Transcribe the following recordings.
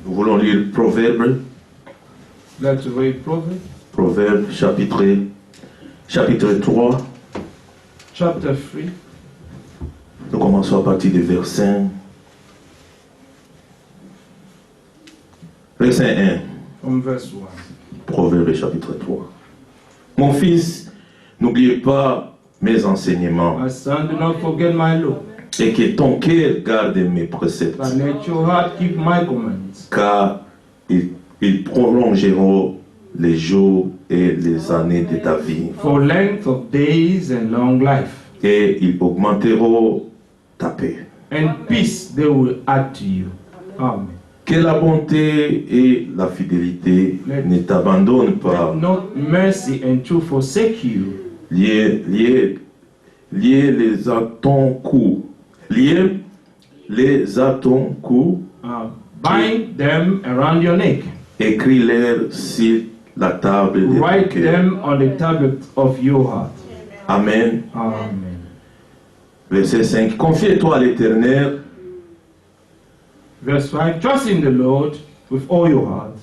Nous voulons lire Proverbe. Let's read Proverbs. Proverbe chapitre 3. Chapter 3. Nous commençons à partir du verset 1. From verse 1. Proverbe chapitre 3. Mon fils, n'oublie pas mes enseignements My son, do not forget my law, et que ton cœur garde mes préceptes, but let your heart keep my commands. car ils prolongeront les jours et les années de ta vie, For length of days and long life, et ils augmenteront ta paix. and peace they will add to you. Amen. Que la bonté et la fidélité ne t'abandonnent pas. Let not mercy and truth forsake you. Liez les à ton cou. Liez les à ton cou. Bind them around your neck. Écris-les sur la table de ton Write cœur. them on the tablet of your heart. Amen. Amen. Verset 5. Confie-toi à l'Éternel Verse 5. Trust in the Lord with all your heart,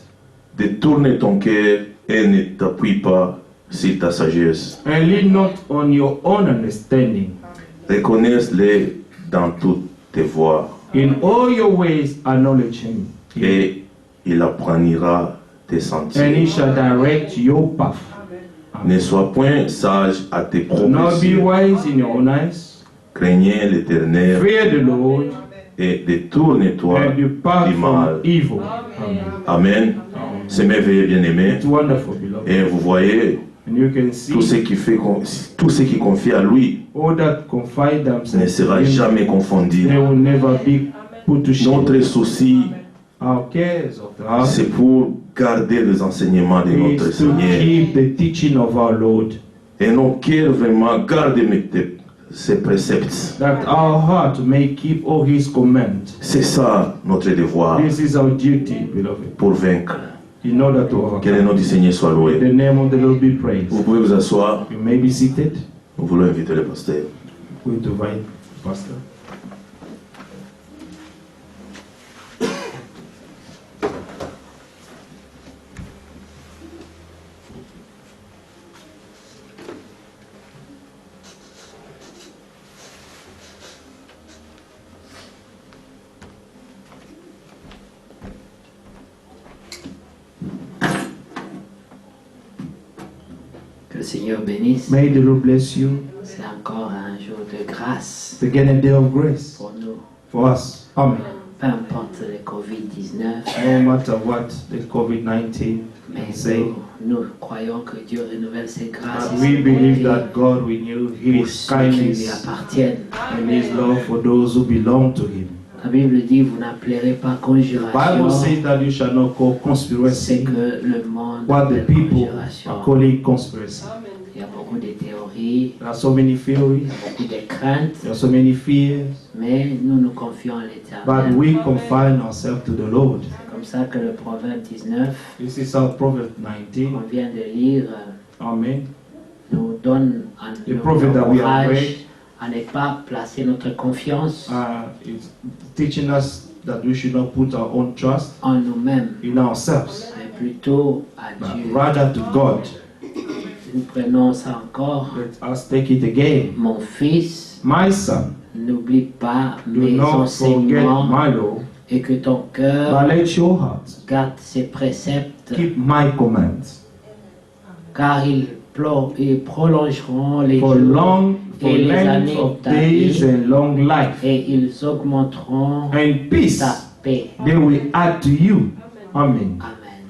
détourne ton cœur et ne t'appuie pas sur ta sagesse. and lean not on your own understanding. Reconnais-les dans toutes tes voies In all your ways acknowledge him, et il apprendra tes and he sentiers. shall direct your path. Ne sois point sage à tes Do propres not be yeux. wise in your own eyes. Craignez l'Éternel Fear the Lord et détourne-toi and depart du from mal. evil. Amen. Amen. C'est merveilleux, bien-aimé. It's wonderful, beloved. Et vous voyez, And you can see tout ce qui confie à lui all that confide ne themselves sera in him, jamais confondu. they will never be put to shame. Notre souci, Our cares of the heart c'est pour garder les enseignements de notre is to Seigneur. keep the teaching of our Lord, Et nos cœurs vraiment gardent ses préceptes. that our heart may keep all his commands. C'est ça notre devoir This is our duty, beloved, pour vaincre. in order to Que le overcome. nom du Seigneur soit The loué. name of the Lord be praised. Vous pouvez vous asseoir. You may be seated. Nous voulons inviter le pasteur. Going to invite Pastor. Que le Seigneur bénisse. May the Lord bless you. C'est encore un jour de grâce It's again a day of grace pour nous. for us. Amen. Peu importe le Covid-19, No matter what the COVID-19 mais can say, nous croyons que Dieu renouvelle ses grâces but et we ses believe bontés that God renew pour His ceux qui lui kindness appartiennent. and His love for those who belong to Him. La Bible dit, vous n'appellerez pas The Bible conjuration says that you shall not call ce conspiracy que le monde what the appelle people conjuration. are calling conspiracy. Il y a beaucoup de théories, There are so many il theories, y a beaucoup de craintes, there are so many fears, mais nous nous confions en but l'Éternel. we confine ourselves to the Lord. C'est comme ça que le Proverbe 19 This is our Proverbs qu'on 19. vient de lire Amen. nous donne un The prophet that we have courage read à ne pas placer notre confiance It's teaching us that we should not put our own trust en nous-mêmes, in ourselves, mais plutôt à but Dieu. rather to God. Nous prenons ça encore. Let us take it again. Mon fils, My son, n'oublie pas do mes not forget enseignements my law, et que ton cœur but let your heart garde ses préceptes, keep my commands. car ils prolongeront les For jours for et les length années of ta days vie, and long life et ils augmenteront and peace, ta paix. they will add to you. Amen. Amen.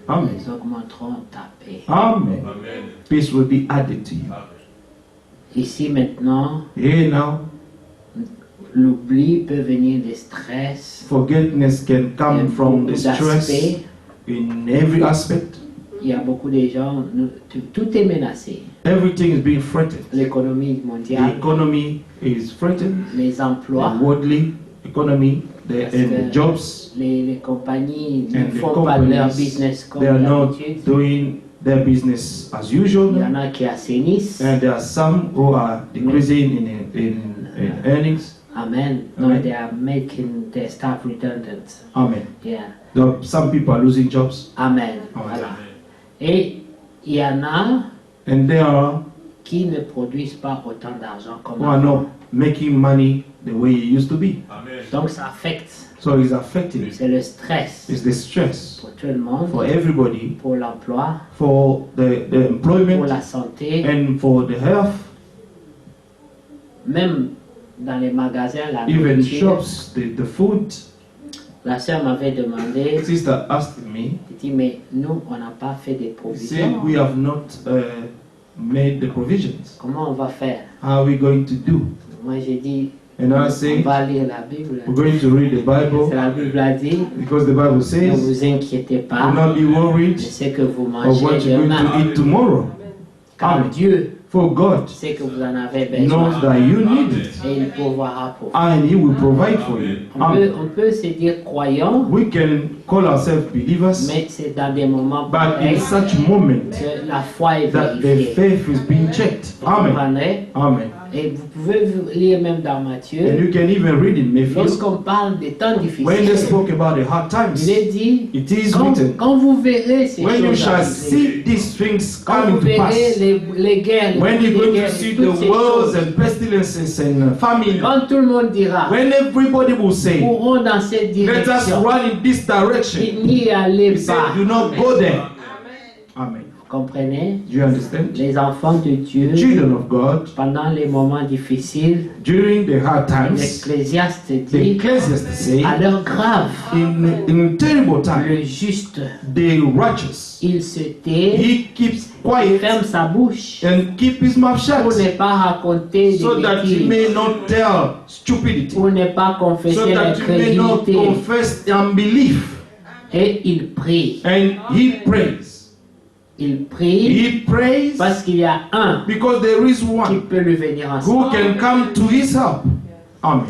Amen. Ils augmenteront ta paix. Amen. Peace will be added to you. Ici maintenant, Here now, l'oubli peut venir des stress. forgiveness can Il y a come from the beaucoup stress d'aspects. in every aspect. Il y a beaucoup de gens, tout est menacé. Everything is being threatened. L'économie The mondiale, economy is threatened. les emplois, The worldly economy, Parce and que the jobs, les compagnies and ne the font pas leur companies, business comme they are not d'habitude. doing their business as Il y en usual. a qui assainissent And there are some who are decreasing in earnings. Amen. No, Amen. they are making their staff redundant. Amen. Yeah. So some people are losing jobs, Amen. Amen. Voilà. Et il y en a and they are qui ne produisent pas autant d'argent comme who are avant. not making money the way it used to be. Donc ça affecte. So it's affecting. C'est le stress It's the stress pour tout le monde, for everybody, pour l'emploi, for the pour employment, la santé, and for the health. même dans les magasins, la Even nourriture. shops, the food. La sœur m'avait demandé, Sister asked me, elle dit, mais nous, on n'a pas fait des she said, provisions. we have not made the provisions. Comment on va faire? How are we going to do? Moi, j'ai dit, And I on say, va lire la Bible. we're going to read the Bible La Bible a dit, because the Bible ne says, vous inquiétez do pas not be de worried ce que vous of what mangez you're going to demain. eat tomorrow. Car Amen. Dieu For God sait que vous en avez knows besoin that you need it, et il pourvoira pour vous. and He will provide for you. Amen. On peut se dire croyant, We can call ourselves believers, mais c'est dans des moments but in pareils such moment que la foi est that the vérifiée. faith is being checked. Vous Amen. comprenez? Amen. Et vous pouvez lire même dans And Matthieu, you can even read in Matthew, lorsqu'on parle des temps when they difficiles, spoke about the hard times, il est dit, it is quand, written, quand vous verrez ces when you choses shall arriver, see these things quand vous coming to verrez pass, les guerres, when les you're going to guerres, see toutes the ces wars choses, and pestilences and famine, quand tout le monde dira, when everybody will say, courons dans cette let us direction, run in this direction, n'y allez he said, pas. do not go there. Amen. Vous comprenez? Do you understand? Les enfants de Dieu, Children of God, pendant les moments difficiles, during the hard times, l'Ecclésiaste the dit, Ecclesiastes say, à l'heure grave, in terrible times, le juste, the righteous, il se tait, he keeps quiet ferme sa bouche and keep his mouth pour shut, ne pas raconter so des that he bêtises, may not tell stupidity, pour ne pas so confesser that he may not l'incrédulité. confess unbelief. Et il prie. And he prays. Il prie He prays parce qu'il y a un because there is qui one peut lui venir en who secours. can come to his help. Amen.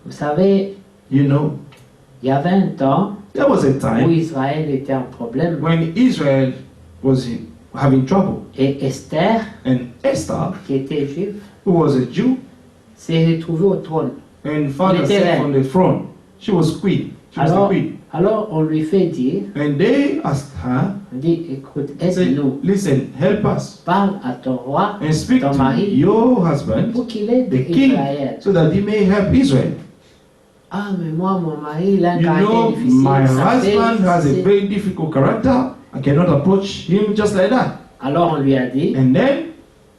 Vous savez, You know, il y avait un temps there was a où time Israël était en problème. when Israel was having trouble, Et Esther, and Esther, qui était juive, who was a Jew, s'est retrouvée au trône. and found Elle était herself reine. on the throne. She was queen. She was the Alors, queen. alors on lui fait dire, And they asked her, on dit, écoute, said, aide-nous, listen, help us parle à ton roi and speak ton to mari your husband, pour qu'il aide the king, Israël. so that he may help Israel. Ah, mais moi, mon mari, il a un You caractère know, difficile. my ça fait- husband has a c'est- very difficult character. I cannot approach him just like that. Alors on lui a dit, And then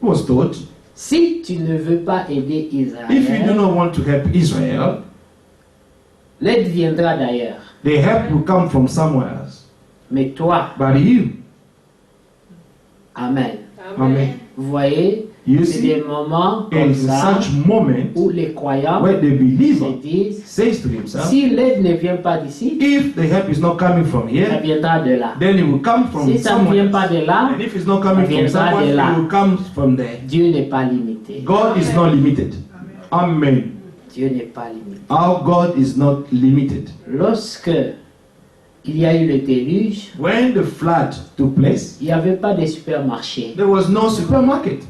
he was told, si tu ne veux pas aider if you do Israël, not want to help Israel, l'aide viendra d'ailleurs. the help will come from somewhere else. Mais toi, But you, Amen. Amen. Vous voyez, You c'est des see, moments comme in ça such moment où les croyants where the se believer disent, says to himself, si l'aide ne vient pas d'ici, if the help is not coming from ça here, viendra de là. then it will come from Si ça ne somewhere vient pas else. de là, And if it's not coming ça from viendra someone, de là. it will come from there. Dieu n'est pas limité. God is not limited. Amen. Dieu n'est pas limité. Our God is not limited. Lorsque il y a eu le déluge, When the flood took place, il n'y avait pas de supermarché. there was no supermarket.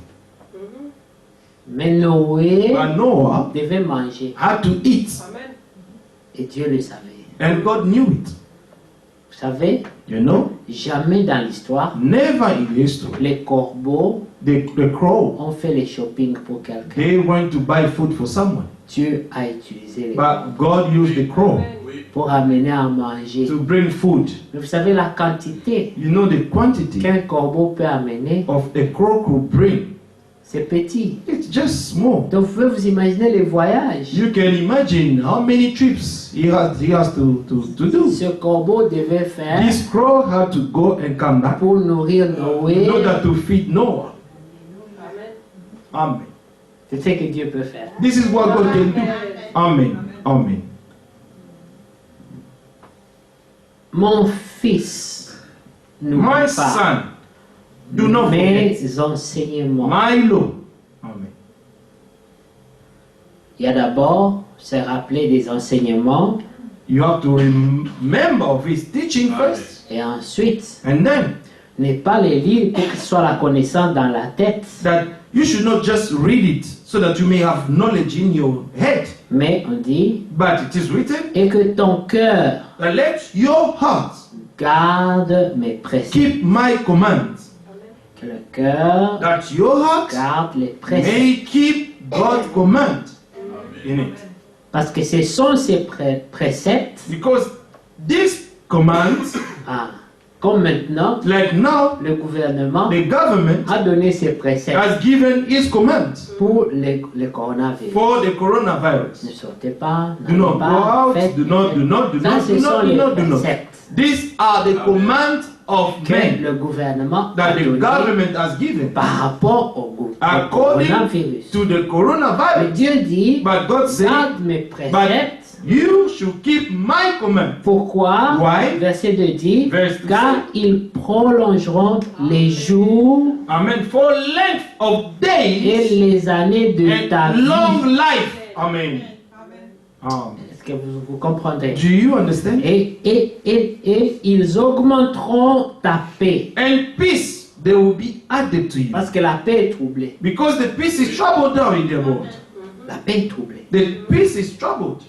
Mais Noé But Noah devait manger. had to eat, Et Dieu le savait. and God knew it. Vous savez, You know, jamais dans l'histoire, never in history, les corbeaux the crow, ont fait les shopping pour quelqu'un. they went to buy food for someone. Dieu a utilisé les But God used the crow pour amener à manger. to bring food. Mais vous savez la quantité You know the quantity qu'un corbeau peut amener, of a crow could bring. c'est petit. It's just small. Donc vous pouvez vous imaginer les voyages. You can imagine how many trips he has to do. Ce corbeau devait faire This crow had to go and come back pour nourrir in Noé. order to feed Noah. Amen. C'est ce que Dieu peut faire. This is what God can do. Amen. Amen. Mon fils, n'oublie My pas son, do not forget mes enseignements. my law. Amen. Il y a d'abord se rappeler des enseignements You have to remember of his teaching first, et ensuite and then n'est pas les lire pour que ce soit la connaissance dans la tête, That you should not just read it so that you may have knowledge in your head, mais on dit but it is written et que ton cœur that let your heart garde mes préceptes. keep my commands, Que le cœur that your heart garde les préceptes. may keep God's command in it. Parce que ce sont ces préceptes, Because these commands, comme maintenant, like now, le gouvernement the government a donné ses préceptes has given his commands pour le coronavirus. for the Ne coronavirus. sortez pas, Do n'allez not go pas, out, faites- do not, do not, do Ça, not, ce do sont not, do les not, do not. préceptes These are the commands of que men le gouvernement a that the donné government has given par rapport au according coronavirus. to the Mais coronavirus. Dieu dit, But God said, garde mes préceptes. you should keep my command. Pourquoi? Why? Verset 2 dit, Verse 2 car ils prolongeront les jours Amen. For length of et days les années de ta and vie. long life. Amen. Est-ce que vous comprendrez? Do you understand? Et ils augmenteront ta paix. And peace, they will be added to you. Parce que la paix est troublée. Because the peace is troubled down in the world. La paix est troublée. The peace is troubled.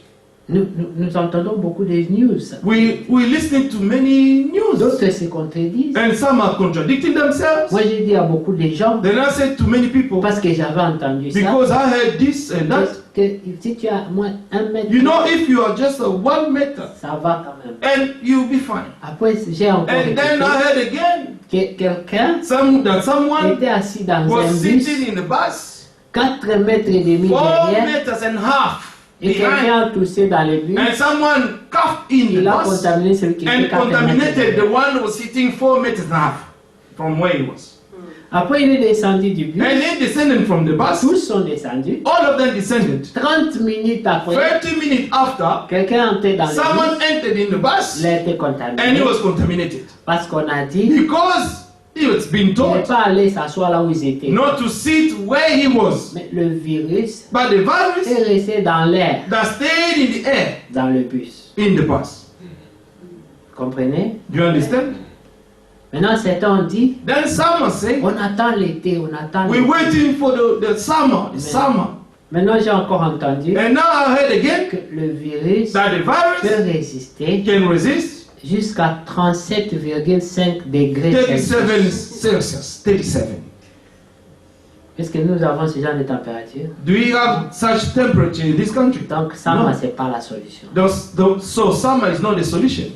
Nous entendons beaucoup de news. We listen to many news. D'autres se contredisent. And some are contradicting themselves. Moi, j'ai dit à beaucoup de gens, Then I said to many people, parce que j'avais entendu ça, because I heard this and that. que si tu as moins 1 mètre, You know, if you are just a 1 meter, ça va quand même. and you'll be fine. Après, j'ai encore And then I écouté heard again que quelqu'un that someone était assis dans was un bus, sitting in the bus, 4 mètres et demi 4 derrière, meters and half et behind, quelqu'un a toussé dans le bus, and someone coughed in il a the bus contaminé celui qui était and 4 mètres contaminated the derrière. one who was sitting 4 meters and half from where he was. Après, il est descendu du bus, And they descended from the bus. tous sont descendus. All of them descended. 30 minutes après, 30 minutes after, quelqu'un entré dans le someone bus, entered in the bus il a été and he contaminé. was contaminated. Parce qu'on a dit, Because he was being il n'est told pas allé s'asseoir là où ils étaient. not to sit where he was. Mais le virus But the virus est resté dans l'air, that stayed in the air dans le bus. in the bus. Comprenez? Do you understand? Maintenant, certains ont dit, Then someone say, on attend l'été, on attend we're l'été. waiting for the summer, the summer. Maintenant, j'ai encore entendu And now I heard again que le virus that the peut virus résister can resist jusqu'à 37,5 degrés 37 Celsius. Celsius. 37. Est-ce que nous avons ce genre de température? Do we have such temperature in this country? Donc, ça, Non. c'est pas la solution. So summer is not the solution.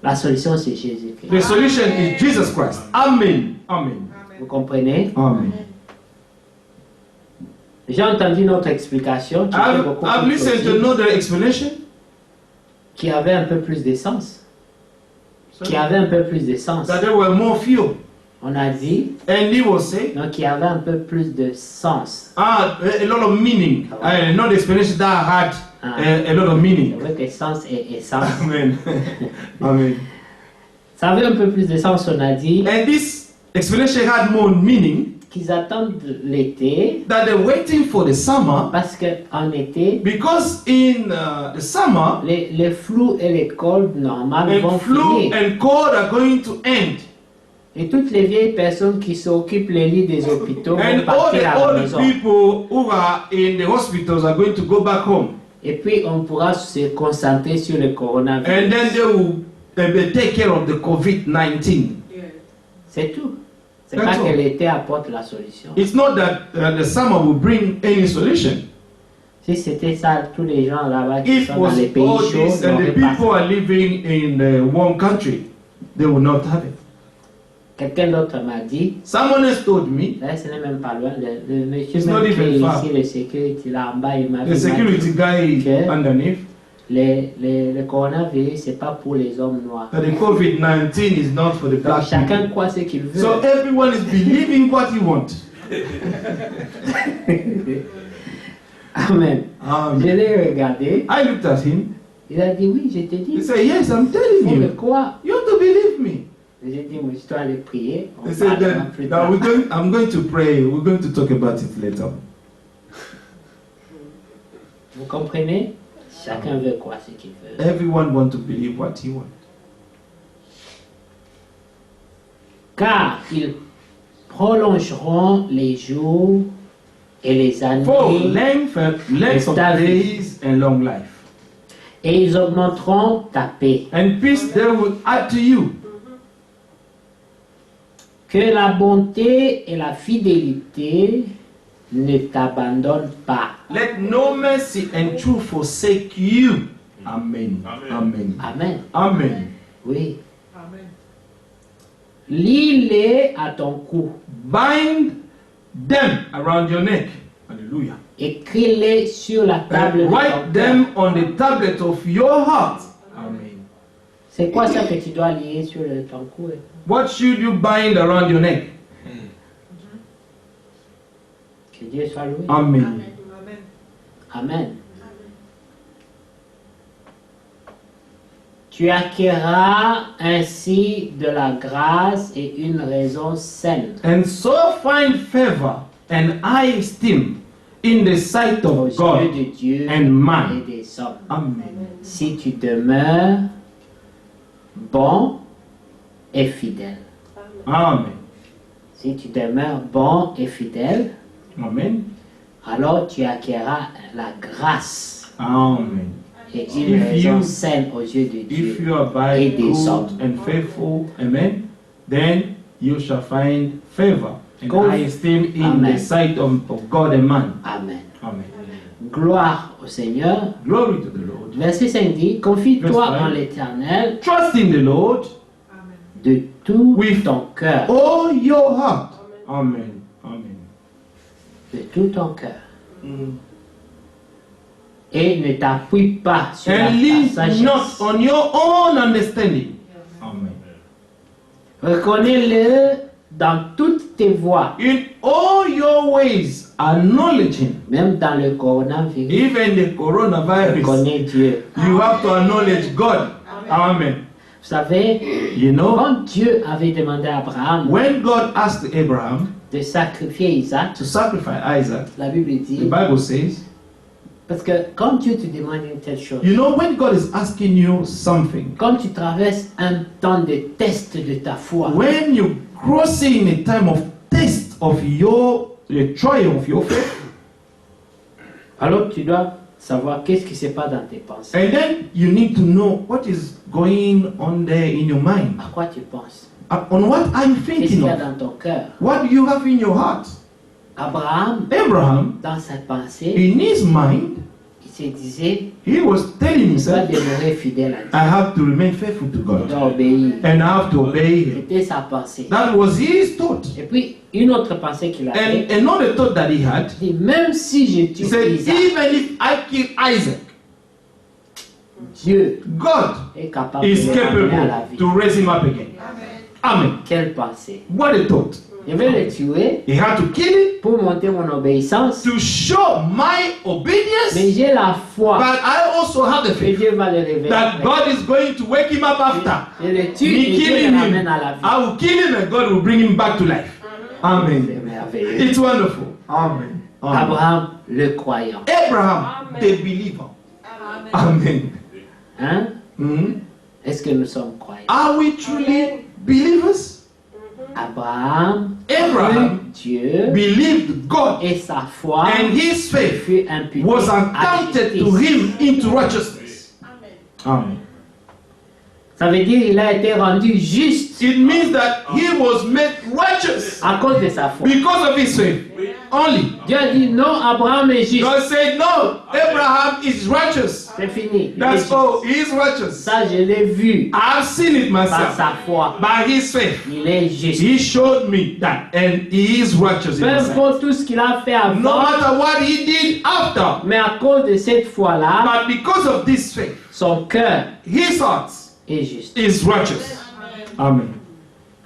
La solution, c'est Jésus-Christ. The solution is Jesus Christ. Amen. Amen. Vous comprenez? Amen. J'ai entendu notre explication qui, était beaucoup I've plus listened to possible, another explanation. qui avait un peu plus de sens. Qui avait un peu plus de sens. That there were more fuel. On a dit, And he was saying, donc il y avait un peu plus de sens. a lot of meaning. Not the explanation that had a lot of C'est meaning. vrai que sens est sens. Amen. Amen. Ça avait un peu plus de sens, on a dit, And this explanation had more meaning qu'ils attendent l'été, that they're waiting for the summer parce qu'en été, because in the summer, les flous et les colds normales vont and flu finir. and cold are going to end. Et toutes les vieilles personnes qui s'occupent les lits des hôpitaux vont And all partir the à la old maison. people who are in the hospitals are going to go back home. Et puis on pourra se concentrer sur le coronavirus. And then they will take care of the COVID-19. C'est tout. C'est That's pas all. que l'été apporte la solution. It's not that the summer will bring any solution. Si c'était ça, tous les gens là-bas qui If sont dans was les pays all chauds this and the n'auraient pas people ça. are living in one country, they will not have it. Quelqu'un d'autre m'a dit, Someone else told me, là ce n'est même pas loin, le monsieur It's même not qui est even far. ici, le security là en bas, il m'a the security dit, guy Okay. underneath, le coronavirus, c'est pas pour les hommes noirs. that the COVID-19 is not for the Donc black chacun people. croit ce qu'il veut. So everyone is believing what he wants. Amen. Je l'ai regardé, I looked at him. il a dit oui, je te He dis. said, yes, I'm telling Pour le you. quoi? You have to believe me. J'ai dit, moi je dois aller prier. On He said parlera plus that tard. I'm going to pray. We're going to talk about it later. Vous comprenez? Chacun veut croire ce qu'il veut. Everyone wants to believe what he wants. car ils prolongeront les jours et les for années, length of days and long life. et ils augmenteront ta paix. And peace they will add to you. Que la bonté et la fidélité ne t'abandonnent pas. Let no mercy and truth forsake you. Amen. Amen. Amen. Amen. Oui. Lis-les à ton cou. Bind them around your neck. Hallelujah. Écris-les sur la table de And ton write cœur. them on the tablet of your heart. Amen. C'est quoi ça que tu dois lier sur ton cou? What should you bind around your neck? Que Dieu soit loué. Amen. Amen. Tu acquerras ainsi de la grâce et une raison saine And so find favor and high esteem in the sight aux of God yeux de Dieu and man. et des hommes. Amen. Si tu demeures bon et fidèle. Amen. Si tu demeures bon et fidèle, Amen. alors tu acquerras la grâce Amen. et une If raison you- saine aux yeux de If Dieu. you abide Et des good hommes. and faithful, amen, then you shall find favor and Go- high esteem in Amen. the sight of God and man. Amen. Amen. Gloire au Seigneur. Glory to the Lord. Verset 5 dit, confie-toi Verse en 5. l'Éternel Trust in the Lord de tout With- ton cœur. all your heart. Amen. Amen. De tout ton cœur. Et ne t'appuie pas sur And ta lean sagesse. not on your own understanding. Amen. Reconnais-le dans toutes tes voies, In all your ways, acknowledge Him. même dans le coronavirus. Even the coronavirus, Reconnais Dieu. you have to acknowledge God. Amen. Vous savez, You know, quand Dieu avait demandé à Abraham when God asked Abraham de sacrifier Isaac, to sacrifice Isaac, la Bible the dit, Bible says, parce que quand Dieu te demande une telle chose, you know, when God is asking you something, quand tu traverses un temps de test de ta foi, when you're crossing a time of test of the trial of your faith, alors tu dois savoir qu'est-ce qui se passe dans tes pensées. and then you need to know what is going on there in your mind. À quoi tu penses? On what are you Qu'est-ce thinking qu'il y a of? dans ton cœur? What do you have in your heart? Abraham, Abraham, dans sa pensée, in his mind, il se disait, he was telling il doit himself, demeurer fidèle à Dieu. I have to remain faithful to Il God, doit obéir. and I have to obey Him. C'était sa pensée. That was his thought. Et puis, une autre pensée qu'il avait, And another thought that he had, il dit, même si je he tue said, Isaac, even if I kill Isaac, Dieu God est capable is de le ramener à la capable vie. to raise him up again. Amen. Quelle pensée? What a thought. Je vais le tuer He had to kill him pour monter mon obéissance, to show my obedience, mais j'ai la foi but I also have the que faith Dieu va le révéler. that God is going to wake him up after. Je le tue Me et Dieu killing le him, ramène à la vie. I will kill him and God will bring him back to life. C'est Amen. merveilleux. It's wonderful. Amen. Amen. Abraham, le croyant. Abraham, the believer. Amen. Hein? Mhm. Est-ce que nous sommes croyants? Are we truly believers? Abraham, Abraham crut Dieu believed God, et sa foi and his faith fut imputée was à accounted to justice. him into righteousness. Amen. Ça veut dire qu'il a été rendu juste It means that he was made righteous à cause de sa foi. because of his faith only. Dieu a dit non, Abraham est juste. God said, no, Abraham is righteous. C'est fini. Il est That's juste. all. He is righteous. Ça, je l'ai vu I've seen it par myself. sa foi. By his faith. Il est juste. He showed me that. And he is righteous in Peu his sight. importe tout ce qu'il a fait No avant, matter what he did after. mais à cause de cette foi-là, But because of this faith, son cœur his heart est juste. is righteous. Amen.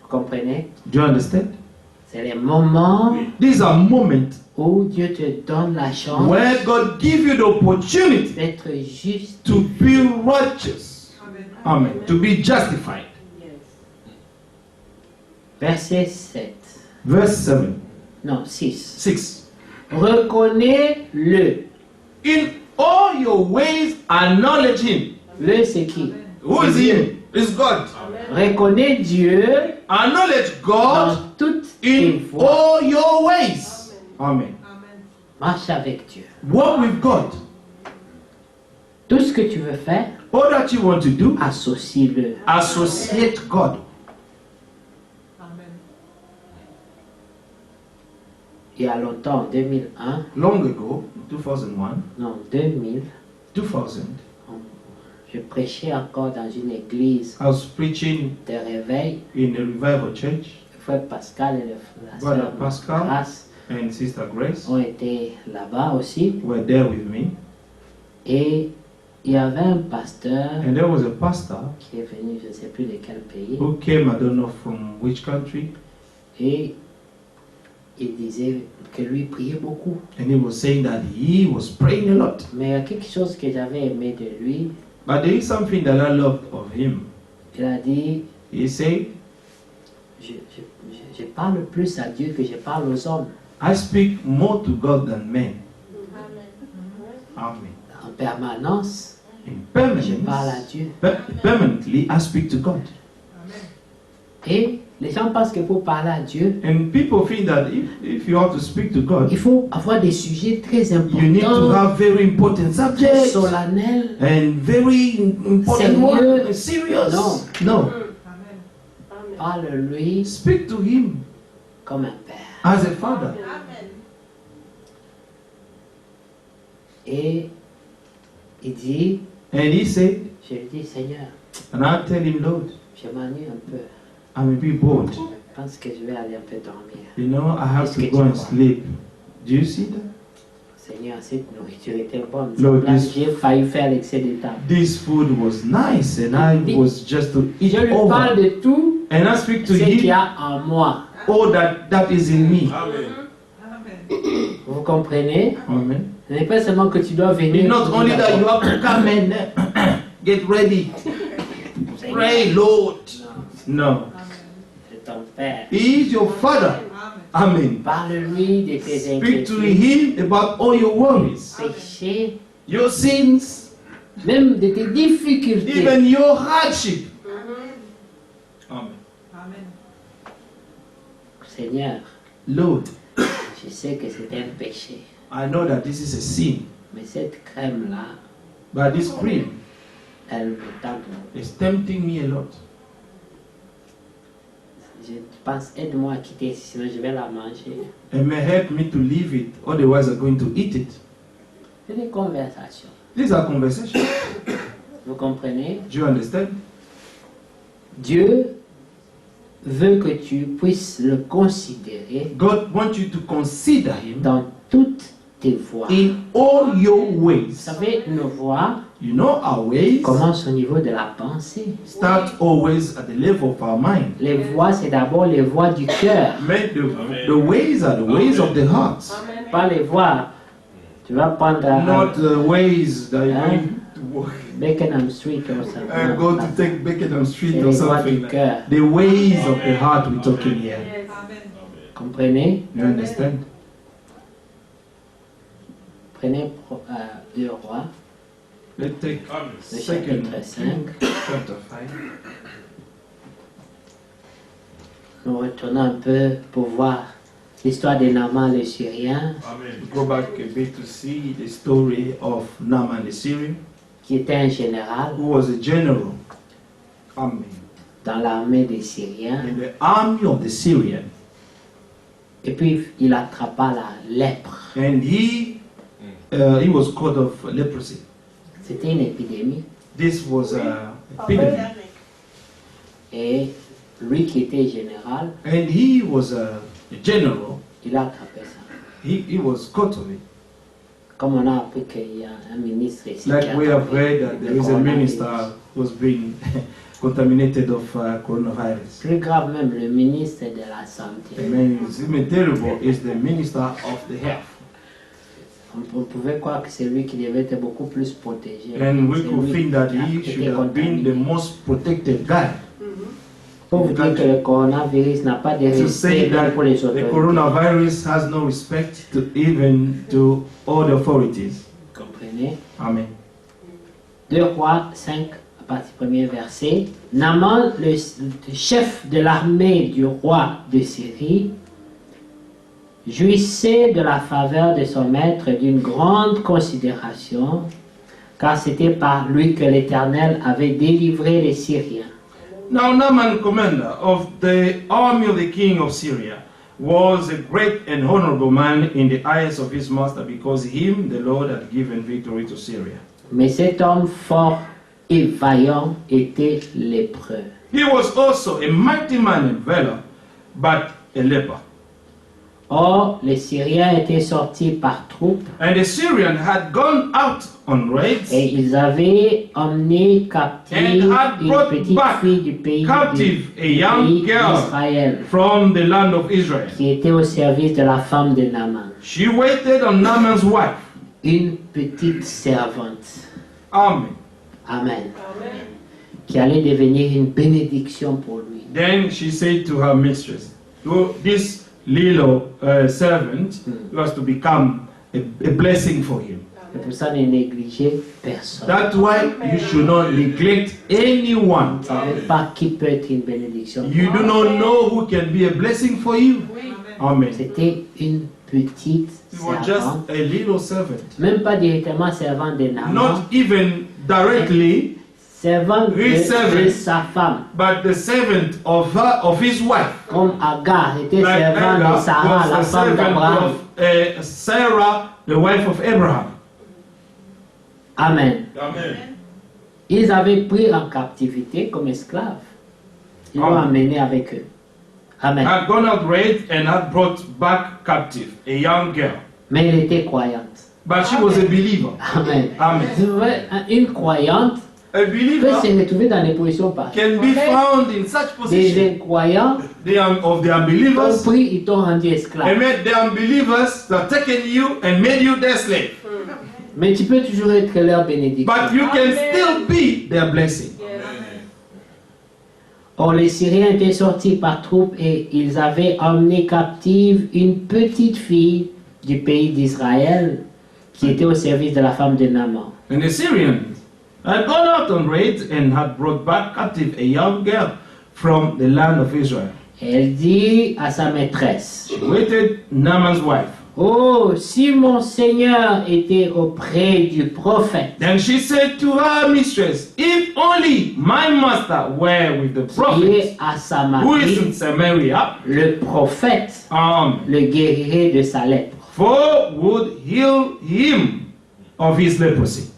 Vous comprenez? Do you understand? C'est les moments These are moments où Dieu te donne la chance where God gives you the opportunity d'être juste. to be righteous. Amen. To be justified. Verset 7. Verse 7. Non, 6. 6. Reconnais-le. In all your ways, acknowledge him. Le, c'est qui? Who is him? It's God. Reconnais Dieu Acknowledge God dans toutes tes in voies. all your ways. Amen. Marche avec Dieu. Walk with God. Tout ce que tu veux faire, All that you want to do, associe-le. associate God. Il y a longtemps, en 2001, Long ago, 2001, non, 2000, 2000, je prêchais encore dans une église I was preaching de réveil. in a revival church, Le frère Pascal et la Brother sœur Pascal. Grace and Sister Grace ont été là-bas aussi. were there with me. Et il y avait un pasteur And there was a pastor qui est venu, je ne sais plus de quel pays, who came, I don't know from which country, et il disait que lui priait beaucoup. and he was saying that he was praying a lot. Mais il y a quelque chose que j'avais aimé de lui. But there is something that I loved of him. Il a dit, He said, je parle plus à Dieu que je parle aux hommes. I speak more to God than men. Amen. En permanence, In je parle à Dieu. permanently, I speak to God. Et les gens pensent qu'il faut parler à Dieu. And people think that if you have to speak to God, Il faut avoir des sujets très you need to importants, have very important très subjects solennels. and very important Sérieux. ones. Serious. Non. No. Parle-lui Speak to him comme un père. as a father. Et il dit, And he said, je lui dis, Seigneur, and I tell him, Lord, je m'ennuie un peu. I'm a bit bored. Je pense que je vais aller un peu dormir. You know, I have to go and sleep. Do you see that? Seigneur, cette nourriture était bonne. Lord, Là, this- j'ai failli faire l'excès de table. This food was nice, and I was just to eat Je lui parle over. de tout And I speak to ce qu'il y him, a en moi. all that is in me. Vous comprenez? Amen. Ce n'est pas seulement que tu dois venir. It's not only that you have to come and get ready. Pray, Lord. No. C'est ton Père. He is your father. Amen. Parle-lui de tes Speak to inquiétudes, him about all your worries, péchés, your sins, même de tes difficultés. even your hardship. Amen. Seigneur, Lord, je sais que c'est un péché, I know that this is a sin, mais cette crème-là, but this cream elle me tente. is tempting me a lot. Je pense, aide-moi à quitter, sinon je vais la manger. It may help me to leave it, otherwise I'm going to eat it. C'est des conversations. These are conversations. Vous comprenez? Do you understand? Dieu veut que tu puisses le considérer God wants you to consider him dans toutes tes voies. in all your Vous ways. savez, nos voies You know our ways commencent au niveau de la pensée. start always at the level of our mind. Les voies, c'est d'abord les voies du cœur. But the ways are the ways of the heart, Pas les voies. Tu vas prendre not the ways that you're Hein? going to walk. Beckenham Street ou ça. Go to take Beckenham Street C'est or les voies something. du Like cœur. that. The ways of the heart we're talking here. Comprenez? You understand? Prenez 2 Rois, Let's take le second chapitre 5. chapter 5. Nous retournons un peu pour voir l'histoire de Naaman le Syrien, Go back a bit to see the story of Naaman the Syrian, qui était un général who was a general. Amen. dans l'armée des Syriens. In the army of the Syrian, Et puis, il attrapa la lèpre. and he was caught of leprosy. C'était une épidémie. This was a epidemic, Et lui qui était général, and he was a general. il a attrapé ça. He was caught of it. Comme on a appris qu'il y a un ministre ici. Like qui a we have attrapé read that le there is a coronavirus. minister who's been contaminated of coronavirus. Plus grave même, le ministre de la Santé. The man who's even terrible is the minister of the health. On pouvait croire que c'est lui qui devait être beaucoup plus protégé. And we C'est could lui think that qui a he été should have been the contaminé. most protected guy. Pour vous dire que le coronavirus n'a pas de To say respect même that pour les the autorités. coronavirus has no respect to even to all the authorities. Vous comprenez? Amen. 2 Rois 5, à partie premier verset, Naaman, le chef de l'armée du roi de Syrie, jouissait de la faveur de son maître d'une grande considération, car c'était par lui que l'Éternel avait délivré les Syriens. Now Naaman, commander of the army of the king of Syria, was a great and honorable man in the eyes of his master, because him the Lord had given victory to Syria. Mais cet homme fort et vaillant était lépreux. He was also a mighty man in valor, but a leper. Or, les Syriens étaient sortis par troupes And the Syrians had gone out on raids et ils avaient emmené captive And had une brought petite back fille du pays captive a young girl d'Israël from the land of Israel. qui était au service de la femme de Naaman, She waited on Naaman's wife. une petite servante. Amen. Amen. Qui allait devenir une bénédiction pour lui. Then she said to her mistress, this little servant was to become a blessing for him. C'est pour ça ne négligez personne. That's why you should not neglect anyone. Vous ne savez pas qui peut être une bénédiction. You do not know who can be a blessing for you. Amen. C'était une petite It was just servante, a little servant. même pas directement servante de Naaman, Not even directly, servante His servant. de sa femme, but the servant of his wife. comme Agar était Like servante de Agar Sarah, la was the femme servant d'Abraham. of Sarah, the wife of Abraham. Amen. Amen. Ils avaient pris en captivité comme esclaves. Ils l'ont Amen. amené avec eux. Amen. Had gone out raid and had brought back captive a young girl. Mais elle était croyante. But she was a believer. Amen. Amen. C'est vrai, une croyante A peut believer se retrouver dans des positions pareilles. can be found in such Des position. incroyants Of the ont unbelievers. pris, ils t'ont rendu esclave. And made the unbelievers that taken you and made you their slave. Mais tu peux toujours être leur bénédiction. But you can still be their blessing. Or, les Syriens étaient sortis par troupes et ils avaient emmené captive une petite fille du pays d'Israël qui était au service de la femme de Naaman. And the Syrians had gone out on raids and had brought back captive a young girl from the land of Israel. Et elle dit à sa maîtresse, She waited Naaman's wife. oh, si mon Seigneur était auprès du prophète Then she said to her mistress, if only my master were with the qui prophet est à who is in Samarie, Samaria, le prophète le guérirait de sa lèpre. for would heal him of his leprosy.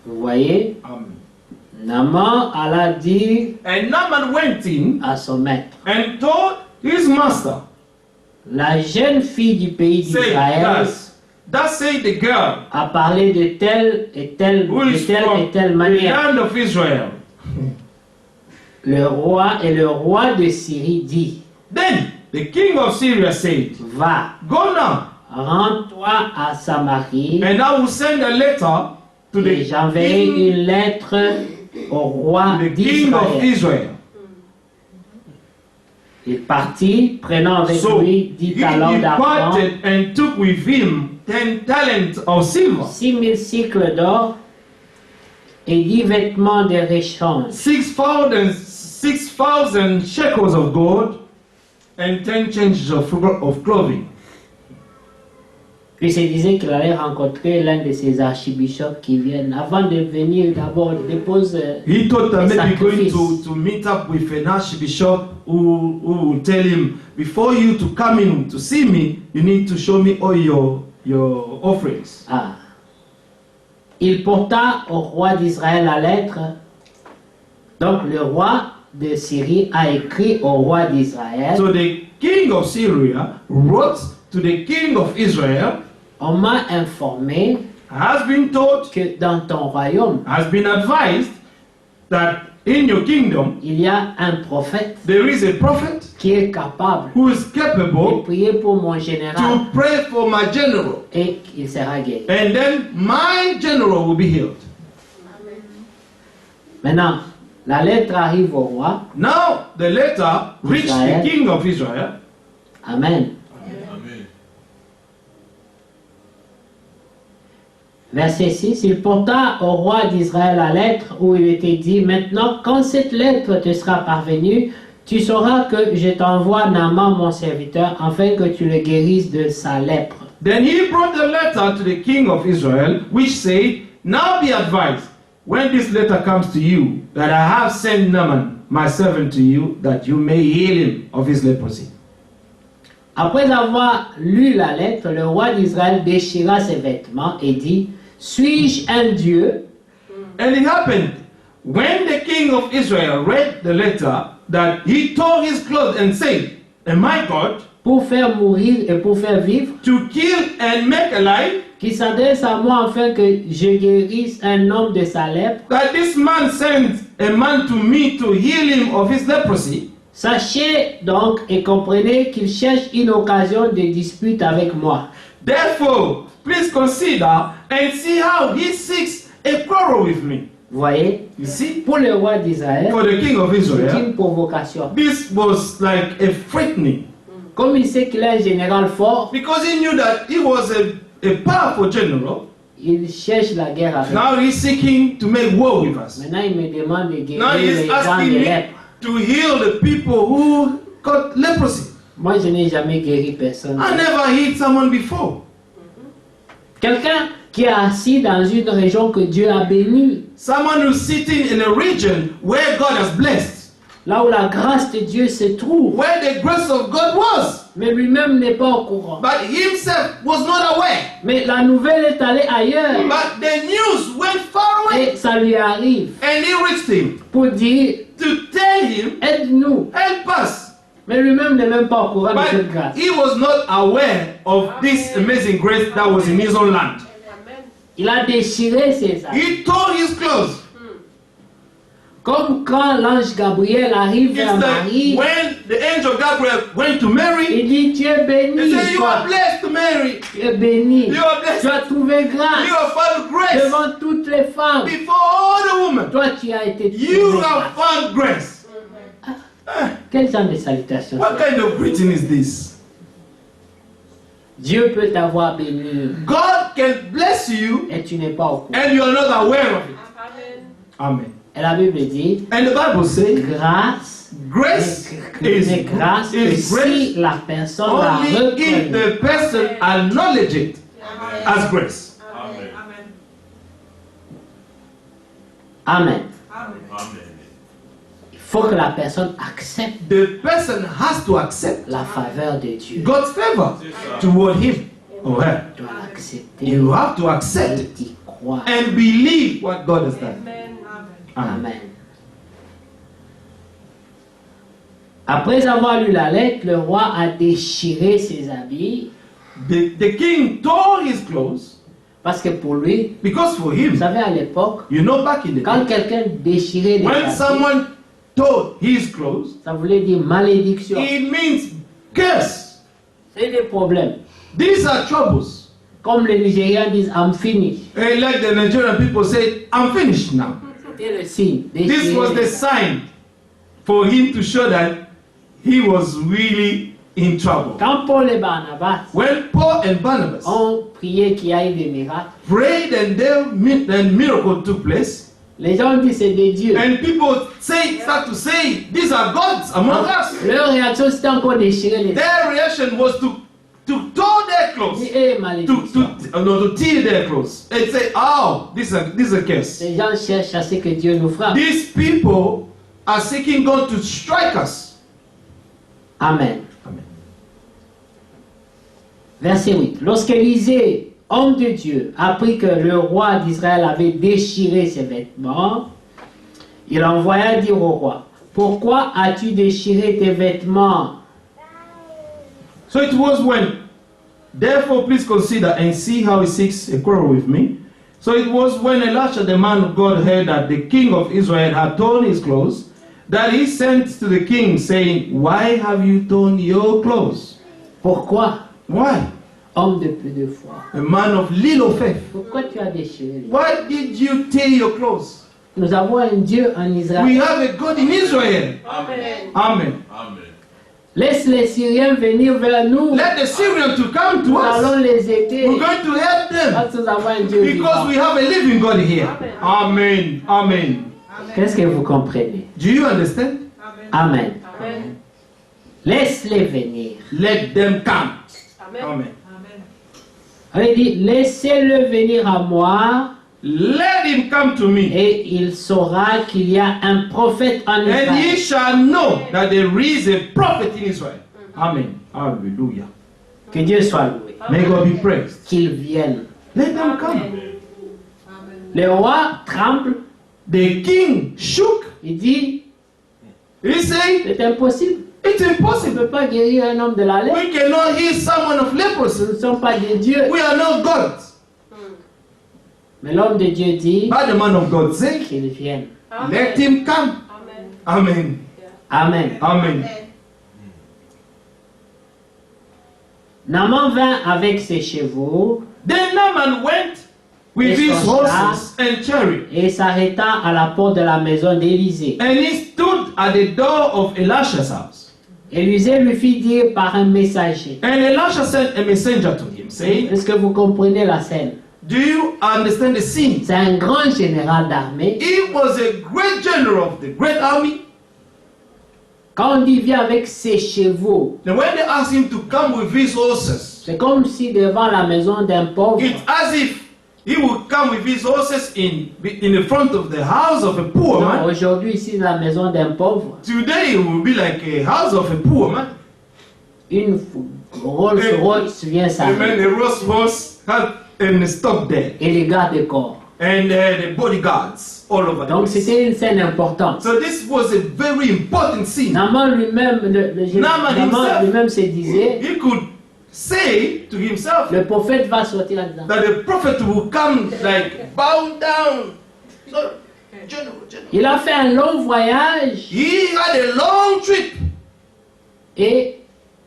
Vous voyez, Amen. Naaman alla dire And Naaman went in à son maître, and told his master, la jeune fille du pays say, d'Israël thus say the girl a parlé de telle et telle, who de is telle from et telle the manière. land of Israel. Le roi de Syrie dit, Then the king of Syria said, va, go now, rends-toi à Samarie and I will send a letter to et the j'enverrai king, une lettre au roi the king of d'Israël. Israel. Il partit, prenant avec So lui 10 he talents d'argent, departed and took with him 10 talents of silver, 6000 cycles d'or et 10 vêtements de réchange. 6,000 shekels of gold, and 10 changes of clothing. Puis il se disait qu'il allait rencontrer l'un de ces archibishops qui viennent. Avant de venir, d'abord, il dépose He thought that les maybe going sacrifices. to meet up with an archbishop who will tell him, before you to come in to see me, you need to show me all your offerings. Ah. Il porta au roi d'Israël la lettre. Donc le roi de Syrie a écrit au roi d'Israël. So the king of Syria wrote to the king of Israel, On m'a informé has been told, que dans ton royaume, has been advised that in your kingdom il y a un prophète there is a prophet qui est capable who is de capable prier pour mon général to pray for my general, et il sera guéri. and then my general will be healed. Maintenant, la lettre arrive au roi. Now the letter reached Israel. the king of Israel. Amen. Verset 6, il porta au roi d'Israël la lettre où il était dit, maintenant, quand cette lettre te sera parvenue, tu sauras que je t'envoie Naaman mon serviteur, afin que tu le guérisses de sa lèpre. Then he brought the letter to the king of Israel, which said, now be advised, when this letter comes to you, that I have sent Naaman, my servant, to you, that you may heal him of his leprosy. Après avoir lu la lettre, le roi d'Israël déchira ses vêtements et dit, suis-je un Dieu? And it happened, when the king of Israel read the letter, that he tore his clothes and said, am I God, Pour faire mourir et pour faire vivre, to kill and make alive, qui s'adresse à moi afin que je guérisse un homme de sa lèpre? that this man sent a man to me to heal him of his leprosy? Sachez donc et comprenez qu'il cherche une occasion de dispute avec moi. Therefore, please consider and see how he seeks a quarrel with me. Vous voyez? You see, Pour le roi d'Israël, for the king of c'est Israel, une provocation. this was like a frightening, Comme il sait qu'il est un général fort, because he knew that he was a powerful general. il cherche la guerre avec moi. Now he's seeking to make war with us. Maintenant, il me demande de Now guérir les he's gens asking de me lèpre. to heal the people who got leprosy. Moi, je n'ai jamais guéri personne. I never healed someone before. Quelqu'un qui est assis dans une région que Dieu a bénie, Someone who's sitting in a region where God has blessed, là où la grâce de Dieu se trouve, where the grace of God was, mais lui-même n'est pas au courant. but himself was not aware. Mais la nouvelle est allée ailleurs But the news went far away, et ça lui arrive and he reached him pour dire, to tell him, aide-nous. help us. Mais lui-même n'est même pas au courant de cette But grâce. he was not aware of this amazing grace that was in his own land. Il a déchiré ses habits. He tore his clothes. Comme quand l'ange Gabriel arrive It's à like Marie, when the angel Gabriel went to Mary, il dit, tu es he bénie, said, you are toi. blessed, Mary. Tu es bénie. You are blessed. Tu as trouvé You grâce have found grace devant toutes les femmes. before all the women. Toi, tu as été You trouvé have grâce. found grace. Quel genre de salutation What c'est? kind of greeting is this? Dieu peut t'avoir béni God can bless you et tu n'es pas au courant. and you are not aware of it. Amen. Et la Bible dit, And the Bible says grâce grace n'est grâce que is grace si la personne la only if reconnaît. the person acknowledge it as grace. Amen. Il faut que la personne accepte The person has to accept la faveur de Dieu. God's favor toward him or her. Tu dois l'accepter You have to accept et it y croire. and believe what God has done. Amen. Amen. Après avoir lu la lettre, le roi a déchiré ses habits The king tore his clothes parce que pour lui, because for vous him, savez à l'époque, you know, back in the quand day, quelqu'un déchirait les when habits, someone tore his clothes, ça voulait dire malédiction. it means curse. C'est des problèmes. These are troubles. Comme les Nigérians disent, I'm finished. And like the Nigerian people say, I'm finished now. C'était le signe. This was the sign for him to show that he was really in trouble. Quand Paul et Barnabas When Paul and Barnabas ont prié qu'il y ait des miracles, prayed and then miracle took place, les gens disent c'est des dieux. and people start to say, these are gods among us. Leur réaction c'était encore déchirer les habits. Their reaction was to tear their clothes, Et malédiction. to tear their clothes, and say, oh, this is a curse. Les gens cherchent à ce que Dieu nous frappe. These people are seeking God to strike us. Amen. Amen. Verset 8. Lorsque Élisée, homme de Dieu, apprit que le roi d'Israël avait déchiré ses vêtements, il envoya dire au roi, pourquoi as-tu déchiré tes vêtements? So it was when, therefore please consider and see how he seeks a quarrel with me. So it was when Elisha the man of God heard that the king of Israel had torn his clothes, that he sent to the king saying, why have you torn your clothes? Pourquoi, Why? homme de peu de foi? A man of little faith. Pourquoi tu as déchiré les... Why did you tear your clothes? Nous avons un Dieu en We Israël. have a God in Israel. Amen. Amen. Amen. Laisse les Syriens venir vers nous. Let the Syrians to come to Nous us. allons les aider. We're going to help them. Parce que nous avons un Dieu Because vivant. we have a living God here. Amen. Amen. Qu'est-ce que vous comprenez? Do you understand? Amen. Laisse-les venir. Let them come. Amen. On dit, laissez-le venir à moi Let him come to me. et il saura qu'il y a un prophète en And ye Israël. shall know that there is a prophet in Israel. Amen. Hallelujah. Que Dieu soit loué. May God be praised. Qu'il vienne. Let them come. Le roi tremble. The king shook. Il dit, He said, c'est impossible. it's On ne impossible. peut pas guérir un homme de la lèpre. We cannot heal someone of leprosy. Nous ne sommes pas des dieux. We are not gods. Mais l'homme de Dieu dit But the man of God said, qu'il vienne. let him come. Amen. Amen. Amen. Naaman vint avec ses chevaux Then Naaman went with his horses and chariot. et s'arrêta à la porte de la maison d'Élisée. And he stood at the door of Elisha's house. Élisée lui fit dire par un messager. And Elisha sent a messenger to him, saying, Est-ce que vous comprenez la scène? do you understand the scene? C'est un grand général d'armée. He was a great general of the great army. Quand on dit viens avec ses chevaux, And when they asked him to come with his horses, c'est comme si devant la maison d'un pauvre, it's as if he would come with his horses in the front of the house of a poor non, man. aujourd'hui ici la maison d'un pauvre, Today it will be like a house of a poor man. une Rolls Royce vient Amen. s'arrêter The Rolls Royce had and stop there. et les gardes corps. And the bodyguards all over the Donc place. c'était une scène importante. So this was a very important scene. Naaman lui-même, Naaman Naaman himself. lui-même se disait, He could say to himself le prophète va sortir là-dedans. that the prophet will come like bow down. So, general. Il a fait un long voyage He had a long trip. et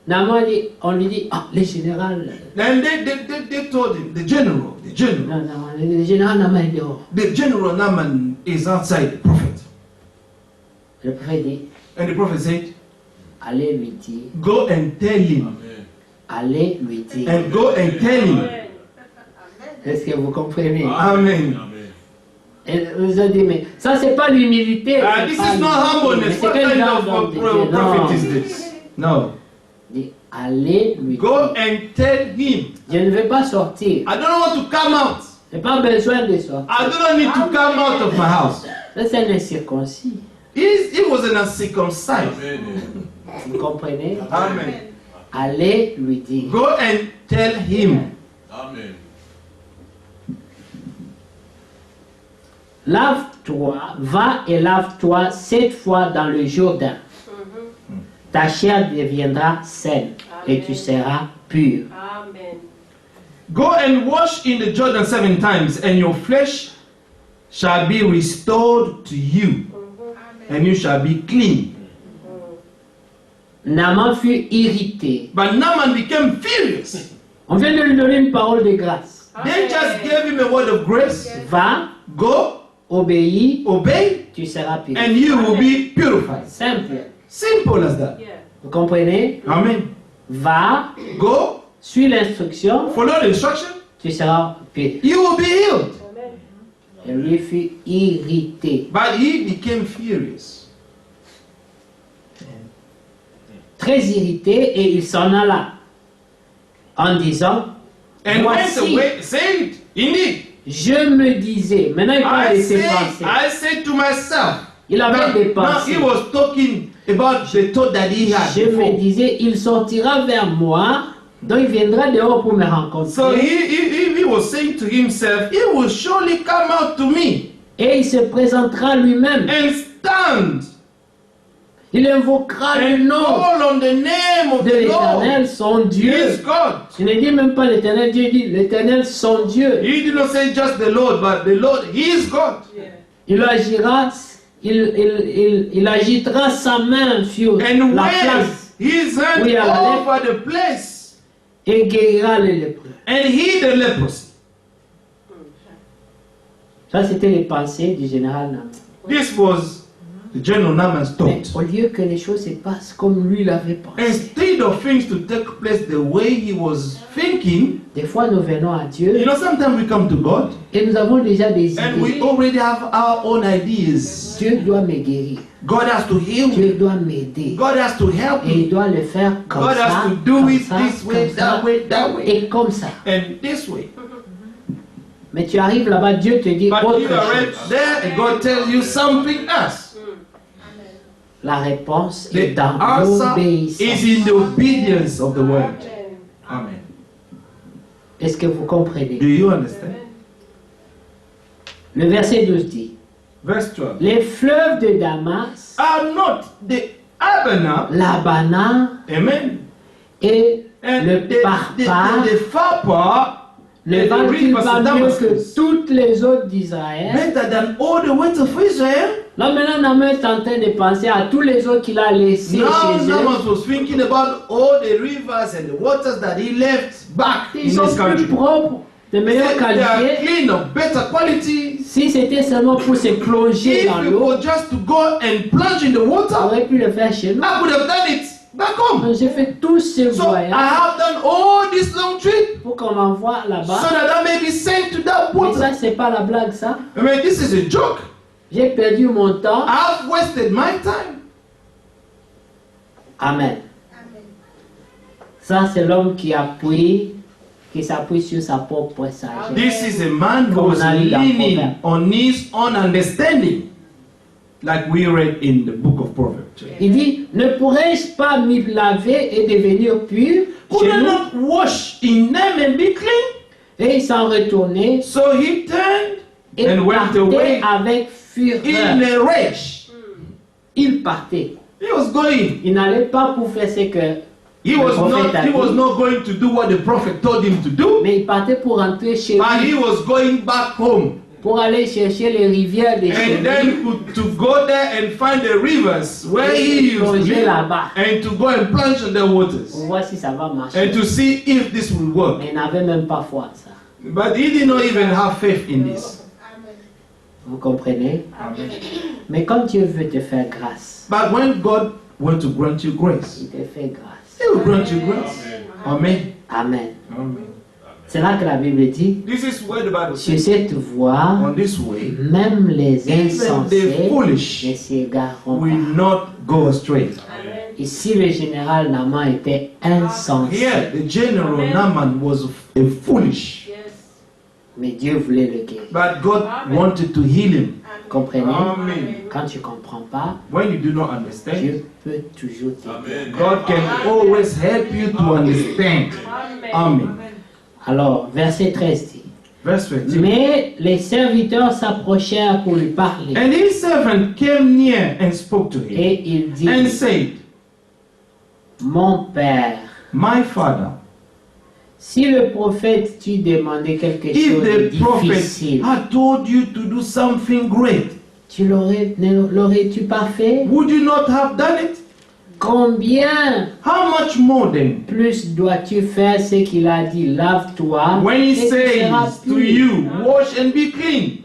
Naaman dit, on lui dit, ah, le général, And they told him, the general, non, le général Naaman est dehors. the general Naaman is outside the prophet. Le prophète dit, And the prophet said, allez lui dire, go and tell him. allez lui dire. And go and tell him. Est-ce que vous comprenez? Amen. Et vous avez dit, mais ça c'est pas l'humilité. c'est This pas is not humbleness. l'humilité, What mais c'est quel kind genre of d'homme de Dieu? prophet is Non. this? No. Il dit, allez lui Go dire. and tell him. Je ne vais pas sortir. I don't want to come out. Je n'ai pas besoin de sortir. I don't need to come out of my house. Ça c'est un incirconcis. He was an uncircumcised. Vous comprenez? Amen. Allez lui dire. Go and tell him. Amen. Lave-toi, va et lave-toi 7 fois dans le Jourdain. Ta chair deviendra saine et tu seras pur. Amen. Go and wash in the Jordan 7 times, and your flesh shall be restored to you, and you shall be clean. Naaman fut irrité. But Naaman became furious. On vient de lui donner une parole de grâce. They just gave him a word of grace. Va, Go, obéis, obey, tu seras pur. and you will be purified. Simple. Simple as that. Yeah. Vous comprenez? Amen. Va, Go, suis l'instruction, follow the instruction, tu seras pur. you will be healed. Amen. Et lui fut irrité. But he became furious. Très irrité, et il s'en alla en disant, And went voici, away, said, indeed, je me disais, maintenant il parle de ses pensées. I said to myself, Il avait des now pensées. he was talking about the thought that he had Je me before. disais, il sortira vers moi, donc il viendra dehors pour me So rencontrer. he was saying to himself, he will surely come out to me Et il se présentera lui-même. and stand Il invoquera le and nom call on the name of de the Lord. l'Éternel, son He Dieu. is God. Il ne dit même pas l'Éternel Dieu, il dit l'Éternel, son Dieu. He did not say just the Lord, but the Lord, he is God. Yeah. Il agira, il agitera sa main sur And la when place his hand Oui, à la over the place et guérira les lépreux. and healed the leprosy. Ça, c'était les pensées du général Naaman. This was The general Naaman Mais stopped. au lieu que les choses se passent comme lui l'avait pensé. Instead of things to take place the way he was thinking, Des fois, nous venons à Dieu you know, sometimes we come to God et nous avons déjà des and we idées. already have our own ideas. Dieu doit me guérir. God has to heal me. Dieu doit m'aider. God has to help Et il me. doit le faire comme God ça, has to do comme it ça, this way, comme that ça, way, that way, et comme ça. and this way. Mais tu arrives là-bas, Dieu te dit But autre you arrive chose. there and God tells you something else. La réponse est The dans answer l'obéissance. is in the obedience of the word. Amen. Est-ce que vous comprenez? Do you understand? Le verset 12 dit, Verse 12. les fleuves de Damas, Are not the Abana, l'Abana amen, et and le the Parpar Pharpar, ne and the valent-ils rivers pas of mieux que Damascus toutes les autres d'Israël? better than all the ways of Israel? Là maintenant, Naaman est en train de penser à tous les autres qu'il a laissés Now chez eux. Naaman was thinking about all the rivers and the waters that he left back in Ils sont his country. plus propres, de They meilleure are qualité. clean, of better quality. Si c'était seulement pour se plonger If dans you l'eau, were just to go and plunge in the on water, aurait pu le faire chez nous. I would have done it back home. J'ai fait tous ces So I voyages have done all this long trip pour qu'on m'envoie so là-bas. that I may be sent to that Mais ça, water. c'est pas la blague, ça. I mean, this is a joke. J'ai perdu mon temps. I've wasted my time. Amen. Ça, c'est l'homme qui s'appuie sur sa propre sagesse. This is a man who Comme is on a lu dans leaning Proverbes. on his own understanding, like we read in the book of Proverbs. Il dit, ne pourrais-je pas m'y laver et devenir pur Could chez I nous? not wash in them and be clean? Et il s'en retournait So he turned et and went partait away avec fureur. in a rage. Il partait. He was going. Il n'allait pas pour faire ce que He le was prophète not. a He dit, was not going to do what the prophet told him to do, mais il partait pour rentrer chez but lui, he was going back home. pour aller chercher les rivières de chez And lui. then to go there and find the rivers where he used to Plonger live, là-bas. and to go and plunge in the waters, On voit si ça va marcher. and to see if this will work. Mais il n'avait même pas foi en ça. But he did not even have faith in this. Vous comprenez? Mais quand Dieu veut te faire grâce, But when God wants to grant you grace, il te fait grâce. He will grant you grace. Amen. Amen. Amen. C'est là que la Bible dit, This is where the Bible sur says, cette voie, on this way, même les even insensés the foolish ne s'égareront will pas. not go astray. Ici, le général Naaman était insensé. Here, the general Naaman was a foolish, Mais Dieu voulait le guérir. but God wanted to heal him. Comprenez? Amen. Quand tu ne comprends pas, When you do not understand, Dieu peut toujours t'aider. God can always help you to understand. Amen. Alors, verset 13 dit, Verse 20. mais les serviteurs s'approchèrent pour lui parler. And his servant came near and spoke to him Et il dit, and said, mon père, My father, si le prophète t'eût demandé quelque if chose de the prophet difficile, had told you to do something great, ne l'aurais-tu pas fait? would you not have done it? Combien How much more then? plus dois-tu faire ce qu'il a dit? Lave-toi When he et tu seras says to pur. you, wash and be clean,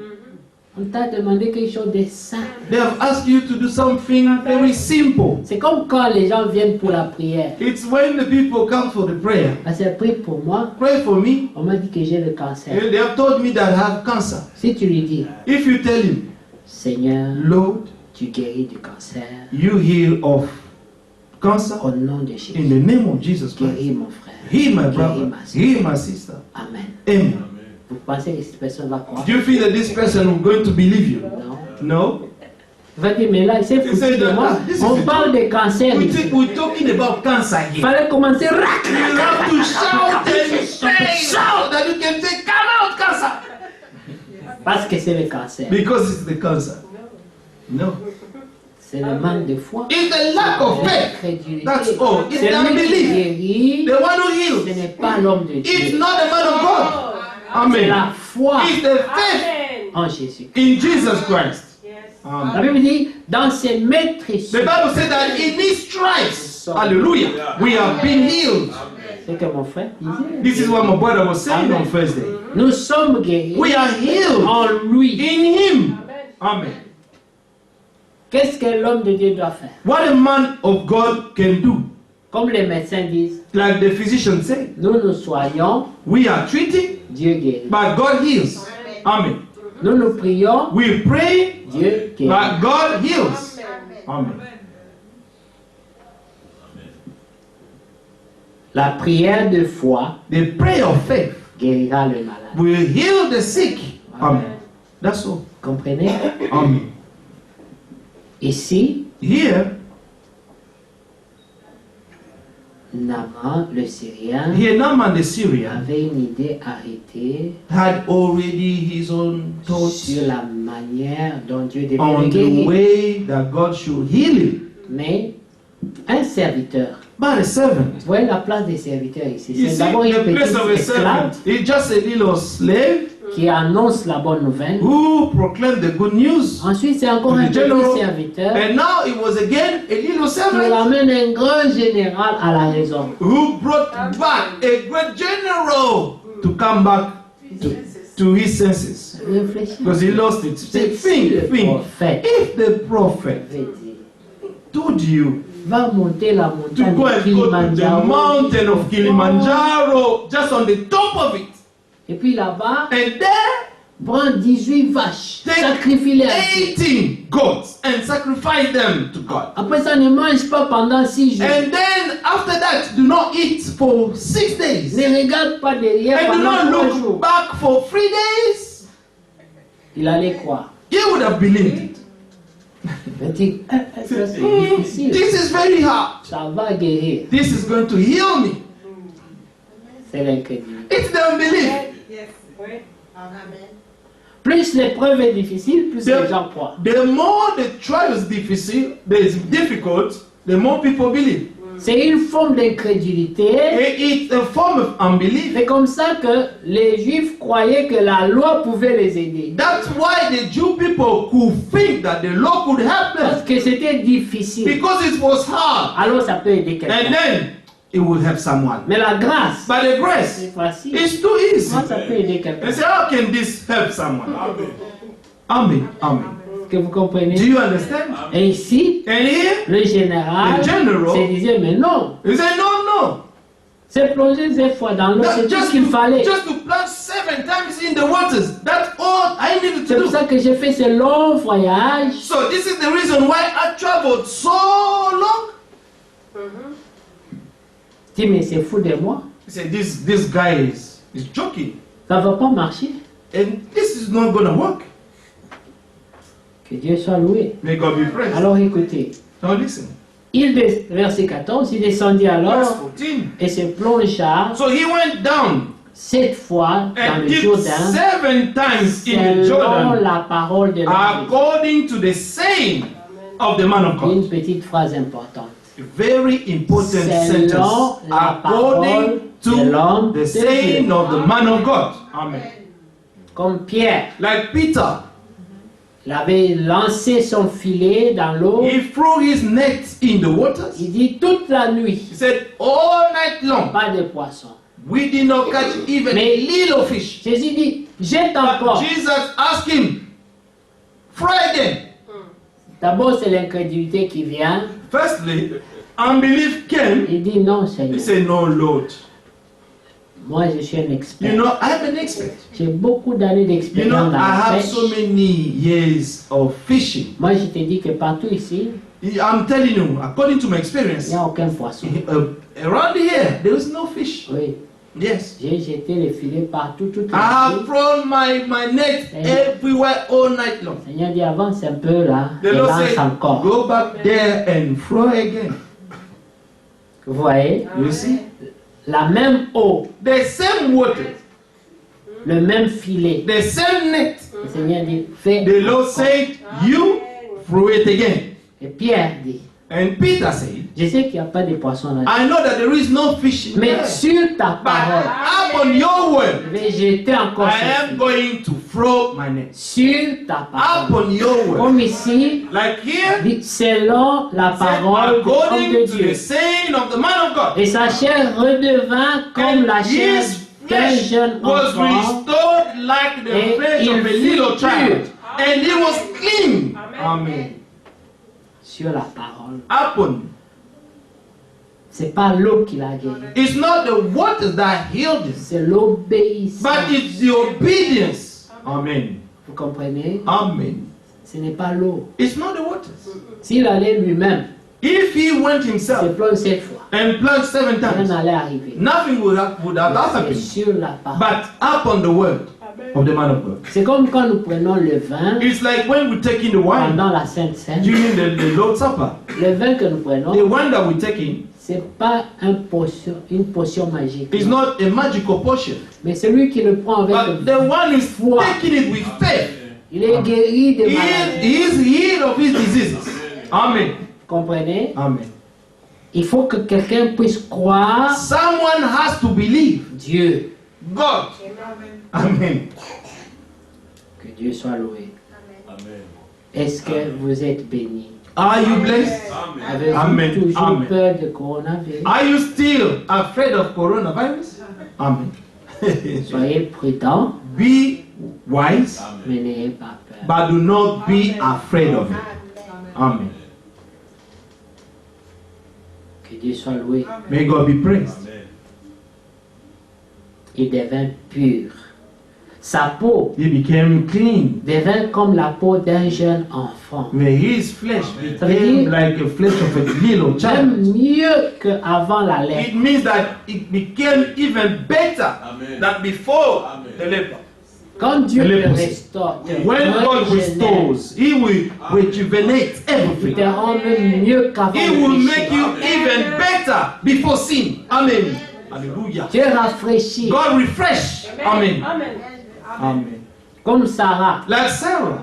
On t'a demandé quelque chose de simple. they have asked you to do something very simple. C'est comme quand les gens viennent pour la prière. It's when the people come for the prayer. Parce que prie pour moi, Pray for me. on m'a dit que j'ai le cancer. And they have told me that I have cancer. Si tu lui dis, If you tell him, Seigneur, Lord, tu guéris du cancer, you heal of cancer au nom de in Jésus, the name of Jesus guéris Christ. mon frère. Heal my Guéris brother. ma soeur. Heal my sister. Amen. Amen. Vous pensez que cette personne va croire? Do you feel that this person is going to believe you? Non. No. Il va dire, mais là, il s'est He said foutu de that, moi. this is On a parle de cancer ici. We're talking about cancer Il here. fallait commencer. You have to shout and say shout that you can say, come out, cancer. Parce que c'est le cancer. Because it's the cancer. No. C'est le manque de foi. It's the lack of faith. L'incrédulité. That's all. It's the Celui qui unbelief. guérit, The one who ce heals. n'est pas l'homme de It's Dieu. not the man of God. C'est la Amen. foi It's the faith en Jésus. in Jesus Christ. La Bible dit, dans ses maîtrises, The Bible said that in his stripes, hallelujah, we have been healed. c'est que mon frère disait. This is what my brother was saying on Thursday. Nous sommes guéris We are healed en lui. in him. Amen. Qu'est-ce que l'homme de Dieu doit faire? What a man of God can do. Comme les médecins disent, Like the physician said, nous nous soignons, we are treating, Dieu guérit. but God heals. Amen. Nous nous prions, We pray, Dieu guérit. but God heals. Amen. La prière de foi The prayer of faith guérira le malade. will heal the sick. Amen. That's all. Comprenez? Amen. Ici, Here, Naaman, le Syrien, Naaman the Syrian avait une idée arrêtée had already his own thoughts sur la manière dont Dieu devait on le the guérir. way that God should heal him. Mais un serviteur, But a servant, vous voyez la place des serviteurs ici, you c'est see, d'abord une the place of a petite esclave servant is just a little slave qui annonce la bonne nouvelle. who proclaimed the good news. Ensuite, c'est encore un The general, petit serviteur and now it was again a little qui servant ramène un grand général à la raison. who brought back a great general to come back to his senses Réfléchis. because he lost it. Say, Si le think. prophète If the prophet avait dit, told you va monter la to montagne go de and go to the Kilimanjaro, mountain of Kilimanjaro, just on the top of it, et puis là-bas, and there prends 18 vaches, take sacrifie-les à Dieu. 18 goats and sacrifice them to God. Après ça, ne mange pas pendant 6 jours. And then after that, do not eat for 6 days. Ne regarde pas derrière And do pendant not 3 look jours. back for 3 days. Il allait croire. You would have believed it. Il dit, ça c'est difficile. This is very hard. Ça va guérir. This is going to heal me. C'est l'incrédulité. It's the unbelief. Yes. Oui. Amen. Plus l'épreuve est difficile, plus les gens croient. The more the trial is difficult, the more people believe. C'est une forme d'incrédulité. It's a form of unbelief. C'est comme ça que les Juifs croyaient que la loi pouvait les aider. That's why the Jew people could think that the law could help Parce them que c'était difficile. because it was hard. Alors ça peut aider And quelqu'un. then it will help someone. Mais la grâce, But the grace c'est facile. is too easy. Moi, ça peut aider They quelqu'un. say, how can this help someone? Amen. Amen. Est-ce que vous comprenez? Do you understand? Et ici, And here, le général The general- se disait, mais non, they say, no. c'est plonger 7 fois dans l'eau, c'est tout Just ce qu'il fallait. to plunge 7 times in the waters. That's all I needed C'est to pour do. ça que j'ai fait ce long voyage. So this is the reason why I traveled so long. Je dis, mais c'est fou de moi. He said, this guy is joking. Ça va pas marcher. And this is not going to work. Que Dieu soit loué. May God be praised. Alors écoutez, Now listen. verset 14, il descendit Verse alors 14. et se plongea So he went down 7 fois dans and le dipped Jourdain 7 times in the selon Jordan la parole de l'Église. according to the saying of the man of Une God. petite phrase importante. A very important Selon sentence. la parole According de l'homme to de the saying Dieu. of the man of God. Amen. Comme Pierre, Like Peter, il avait lancé son filet dans l'eau. he threw his net in the waters. Il dit toute la nuit, He said, all night long, pas de poisson. we did not catch even a Mais- little fish. Jésus dit, jette But encore. Jesus asked him, Friday. D'abord, c'est l'incrédulité qui vient. Firstly, unbelief came. Il dit non, He Seigneur. said, no, Lord. Moi, je suis un You expert. know, I'm an expert. J'ai beaucoup d'années You know, d'expérience dans I la have pêche. so many years of fishing. Moi, je te dis que partout ici, I'm telling you, according to my il experience, n'y a aucun poisson. around here, there is no fish. Oui, Yes. j'ai jeté les filets partout, toute I la have nuit. thrown my net everywhere all night long. Le Seigneur dit, avance un peu là, The et Lord lance said, encore. go back there and throw again. Vous voyez, You see? la même eau, The same water, le même filet. the same net. Le Seigneur dit, fais. The Lord encore. said, you throw it again. Et Pierre dit, And Peter said, je sais qu'il n'y a pas de poisson là. I know that there is no fish in Mais there. sur ta But parole, upon your je word, vais jeter encore I ce am filet. going to throw my net. Sur ta parole. Upon your word. Comme ici, Like here, dit, selon la said, parole du homme according de to Dieu. the saying of the man of God. Et sa chair redevint comme And la chair his d'un flesh jeune was enfant. restored like the Et flesh il of a fut little pur. child. And he was clean. Amen. sur la parole. Upon. C'est pas l'eau qui l'a guéri, It's not the waters that healed him, c'est l'obéissance. but it's the obedience. Amen. Vous comprenez? Amen. Ce n'est pas l'eau. It's not the waters. S'il allait lui-même If he went se himself plaindre 7 fois, and plunged 7 rien times, n'allait arriver. nothing would have C'est happened. sur la parole. But upon the word of the man of God. C'est comme quand nous prenons le vin It's like when we take in the wine pendant la Sainte Seine. during the Lord's Supper. Le vin que nous prenons, The wine that we take in c'est pas une potion magique. is not a magical potion, Mais celui qui le prend avec but the one is foi, taking it with faith. il est guéri de He maladie. is healed of his diseases. Amen. Vous comprenez? Amen. Il faut que quelqu'un puisse croire Someone has to believe Dieu. God. Amen. Que Dieu soit loué. Est-ce que vous êtes bénis? Are you blessed? Avez-vous Amen. toujours Amen. peur de coronavirus? Are you still afraid of coronavirus? Amen. Soyez prudents, Be wise, mais n'ayez pas peur. but do not be afraid of it. Amen. Que Dieu soit loué. May God be praised. Il devint pur. Sa peau He became clean. devint comme la peau d'un jeune enfant. May his flesh Ça veut became dire- like the flesh of a little Même child. mieux qu'avant la lèpre. It means that it became even better than before the leper. Quand Dieu Le te leprosy. restaure, te When God régénère, restores, He will rejuvenate il te everything. rend même mieux qu'avant He le will péché. make you even better before sin. Amen. Hallelujah. Dieu rafraîchit, God refresh. Amen. Amen. comme Sarah. Like Sarah.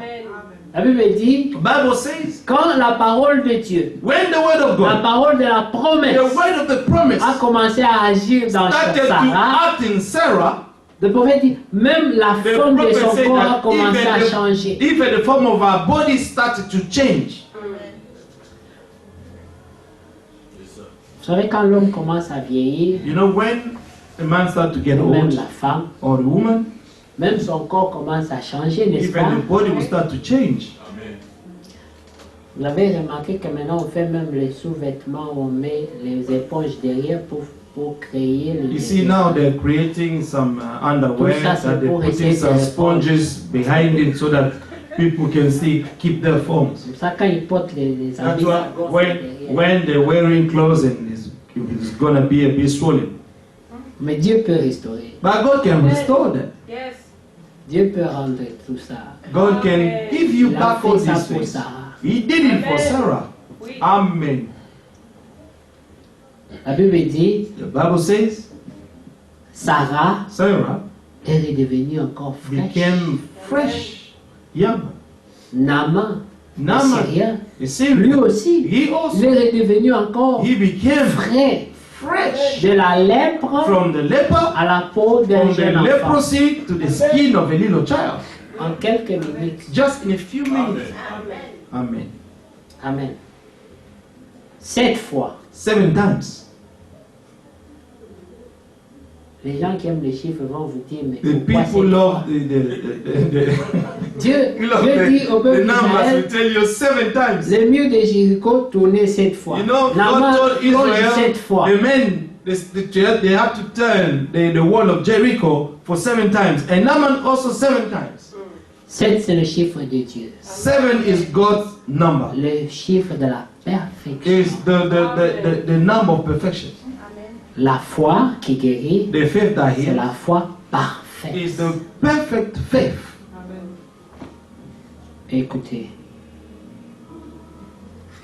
La Bible dit, The Bible says, quand la parole de Dieu, when the word of la God, parole de la promesse the word of the promise a commencé à agir dans started to Sarah, act in Sarah, le prophète dit, même la the forme de prophet son said corps a that commencé à changer. even the form of our body started to change. Vous savez, quand l'homme commence à vieillir, You know, when a man starts to get ou même old, la femme, or the woman, même son corps commence à changer, n'est-ce pas? even the body will start to change. Vous avez remarqué que maintenant on fait même les sous-vêtements, on met les éponges derrière pour créer les... You see, now they're creating some underwear Tout ça, c'est that they're pour putting essayer some de sponges behind it so that people can see, keep their forms. C'est pour ça quand ils portent les That's habits, why ça gonfle when, derrière. when they're wearing clothes and it's gonna be a bit swollen. Mais Dieu peut restaurer. But God can restore that. Yes. Dieu peut rendre tout ça. God can give you Il a back all fait ça these pour things. Sarah. He did it for Sarah. Oui. Amen. La Bible dit, The Bible says Sarah Sarah est redevenue encore fraîche. became fresh, young. Naaman, le Naaman, Syrien, the lui Syrian, aussi, he il also est redevenu encore he became frais. fresh De la lèpre from the leper, à la peau d'un from the jeune enfant. leprosy to the skin of a little child. En quelques minutes. Just in a few minutes. Amen. Amen. 7 fois. 7 times. Les gens qui aiment les chiffres vont vous dire, mais The pourquoi people 7 love fois? Dieu Dieu love dit au the peuple numbers will d'Israël, tell you 7 times. le mur de Jéricho tournait 7 fois. You know, Naaman God told plonge Israel, 7 fois. the men, they have to turn the wall of Jericho for 7 times. And Naaman also 7 times. 7 c'est le chiffre de Dieu. 7 is God's number. Le chiffre de la perfection. Is the number of perfection. La foi qui guérit, The faith that c'est la heals foi parfaite. is the perfect faith. Écoutez,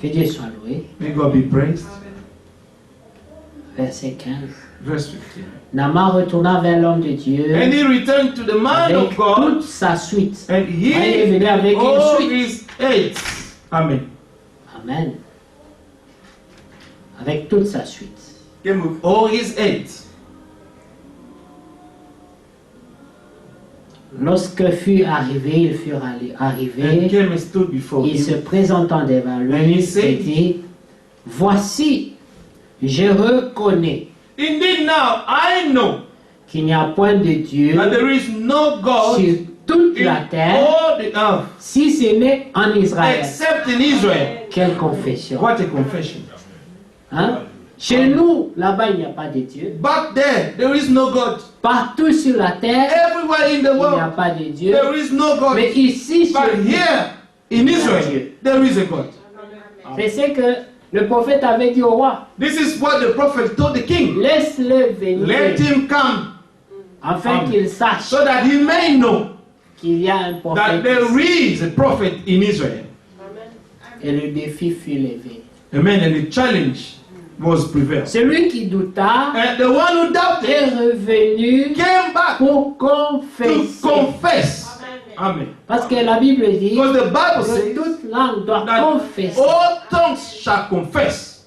que Dieu soit loué. May God be praised. Verset 15. Verse 15. Naaman retourna vers l'homme de Dieu And he returned to the man avec of God, toute sa suite. and Il est venu avec une all suite. his aides. Amen. Amen. Avec toute sa suite. Came with all his aides. Lorsque fut arrivé, ils furent And arrivés, came and stood before il se him. présentant devant And lui he et said, dit, voici, je reconnais Indeed, now I know qu'il n'y a point de Dieu that there is no God sur toute in la terre, all the earth si ce n'est en Israël. except in Israel. Quelle confession. What a confession. Hein? Chez nous, là-bas, il n'y a pas de Dieu. Back there is no God. Partout sur la terre, Everywhere in the il n'y a world, pas de Dieu. there is no God. Mais ici, chez But nous, here in Israel, there is a God. c'est ce que le prophète avait dit au roi. This is what the prophet told the king. Laisse-le venir, Let him come afin qu'il sache so that he may know qu'il y a un that prophète. there is a prophet in Israel. Et le défi fut levé. Amen. And the challenge was prevailed. Celui qui douta And the one who est doubted revenu came back pour to confesser. confess. Amen. Parce que la Bible dit Because the Bible que says toute langue doit that confesser. all tongues shall confess.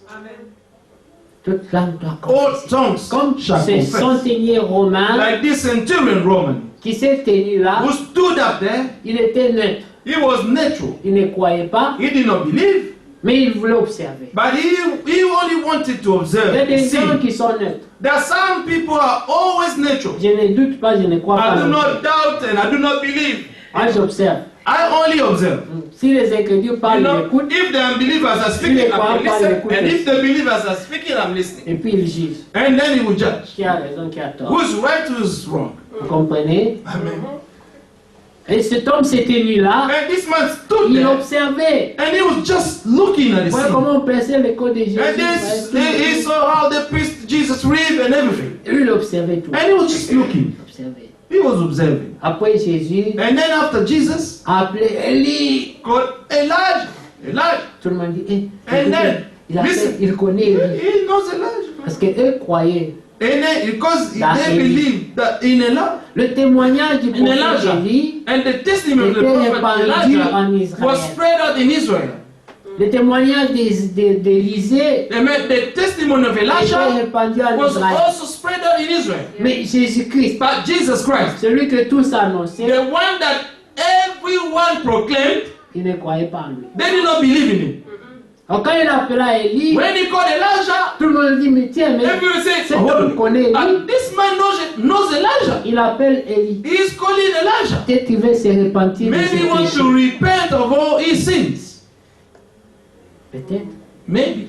Toute langue doit All confesser. tongues Comme shall ce confess. centenier romain Like this centurion Roman qui s'est tenu là, who stood up there, il était neutre. he was natural. Il ne croyait pas, He did not believe, mais il voulait observer. but he only wanted to Il y a observe. des See, gens qui sont neutres. there are some people are always natural. Je ne doute pas, je ne crois I pas. do non plus. not doubt and I do not believe. Moi, j'observe. I only observe. Si les Écritures You parlent, know, j'écoute, if the unbelievers are speaking, I will listen. And if the believers are speaking, I'm listening. et puis il juge. And then he will judge. Qui a raison, qui a tort. Who's right, who's wrong. Vous comprenez? Amen. Et cet homme s'est tenu là, And this man stood il there observait. and he was just looking at the Voilà scene. comment on perçait le corps de Jésus. And he saw how they pierced Jesus' rib and everything. Il observait tout. And he was just looking. Observait. He was observing. Après, Jésus And then after Jesus a appelé Élie. called Elijah. Elijah. Tout le monde dit, And écoutez, then, listen. il connaît Élie. He knows Elijah. Parce qu'eux croyaient. And then because That they Eli. believed that in Elijah, Le témoignage du in prophète Elijah, Élie, and the testimony of the était prophet répandu en Elijah Israël. was spread out in Israel. Le témoignage d'Élisée Amen. The testimony of était Elijah répandu en was Israël. also spread out in Israel. Mais Jésus-Christ, But Jesus Christ, celui que tous annonçaient, the one that everyone proclaimed, il ne croyait pas en lui. they did not believe in him. Alors quand il appela Élie, When he called Elijah, tout le monde dit, mais tiens, mais everyone said, cet "Hold homme on. connaît Élie. This man knows Elijah. Il appelle Élie. He is calling Elijah. Peut-être qu'il veut se repentir de Maybe ses he wants péchés. to repent of all his sins. Peut-être. Maybe.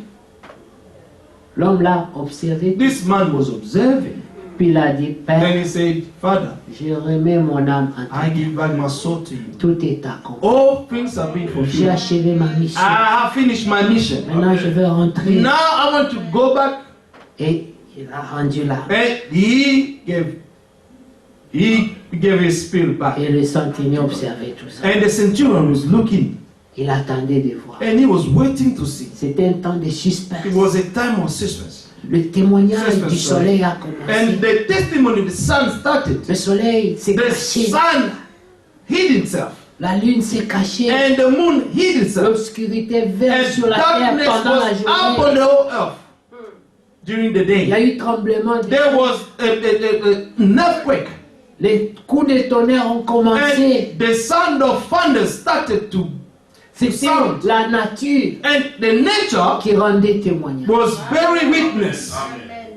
L'homme l'a observé, This man was observing. puis il a dit, Then Père, he said, Father, je remets mon âme en I toi. give back my soul to you. Tout est accompli. All things have been J'ai fulfilled. achevé ma mission. I have finished my mission. Maintenant, je vais rentrer. Now I want to go back. Et il a rendu là. And he gave his spirit back. Et le centenier observait tout ça. And the centurion was looking Il attendait de voir. and he was waiting to see. C'était un temps de suspense. It was a time of suspense. Le témoignage Suspense, du soleil a And commencé. the testimony of the sun started. Le soleil s'est The caché. sun hid himself. La lune s'est cachée. And the moon hid itself. L'obscurité vers sur And la terre darkness pendant la was up on journée. the whole earth during the Il y a day. eu tremblement. There was an earthquake. Les coups de tonnerre ont commencé. And the sound of thunder started to C'était sound. la nature And the nature qui rendait témoignage. was very witness.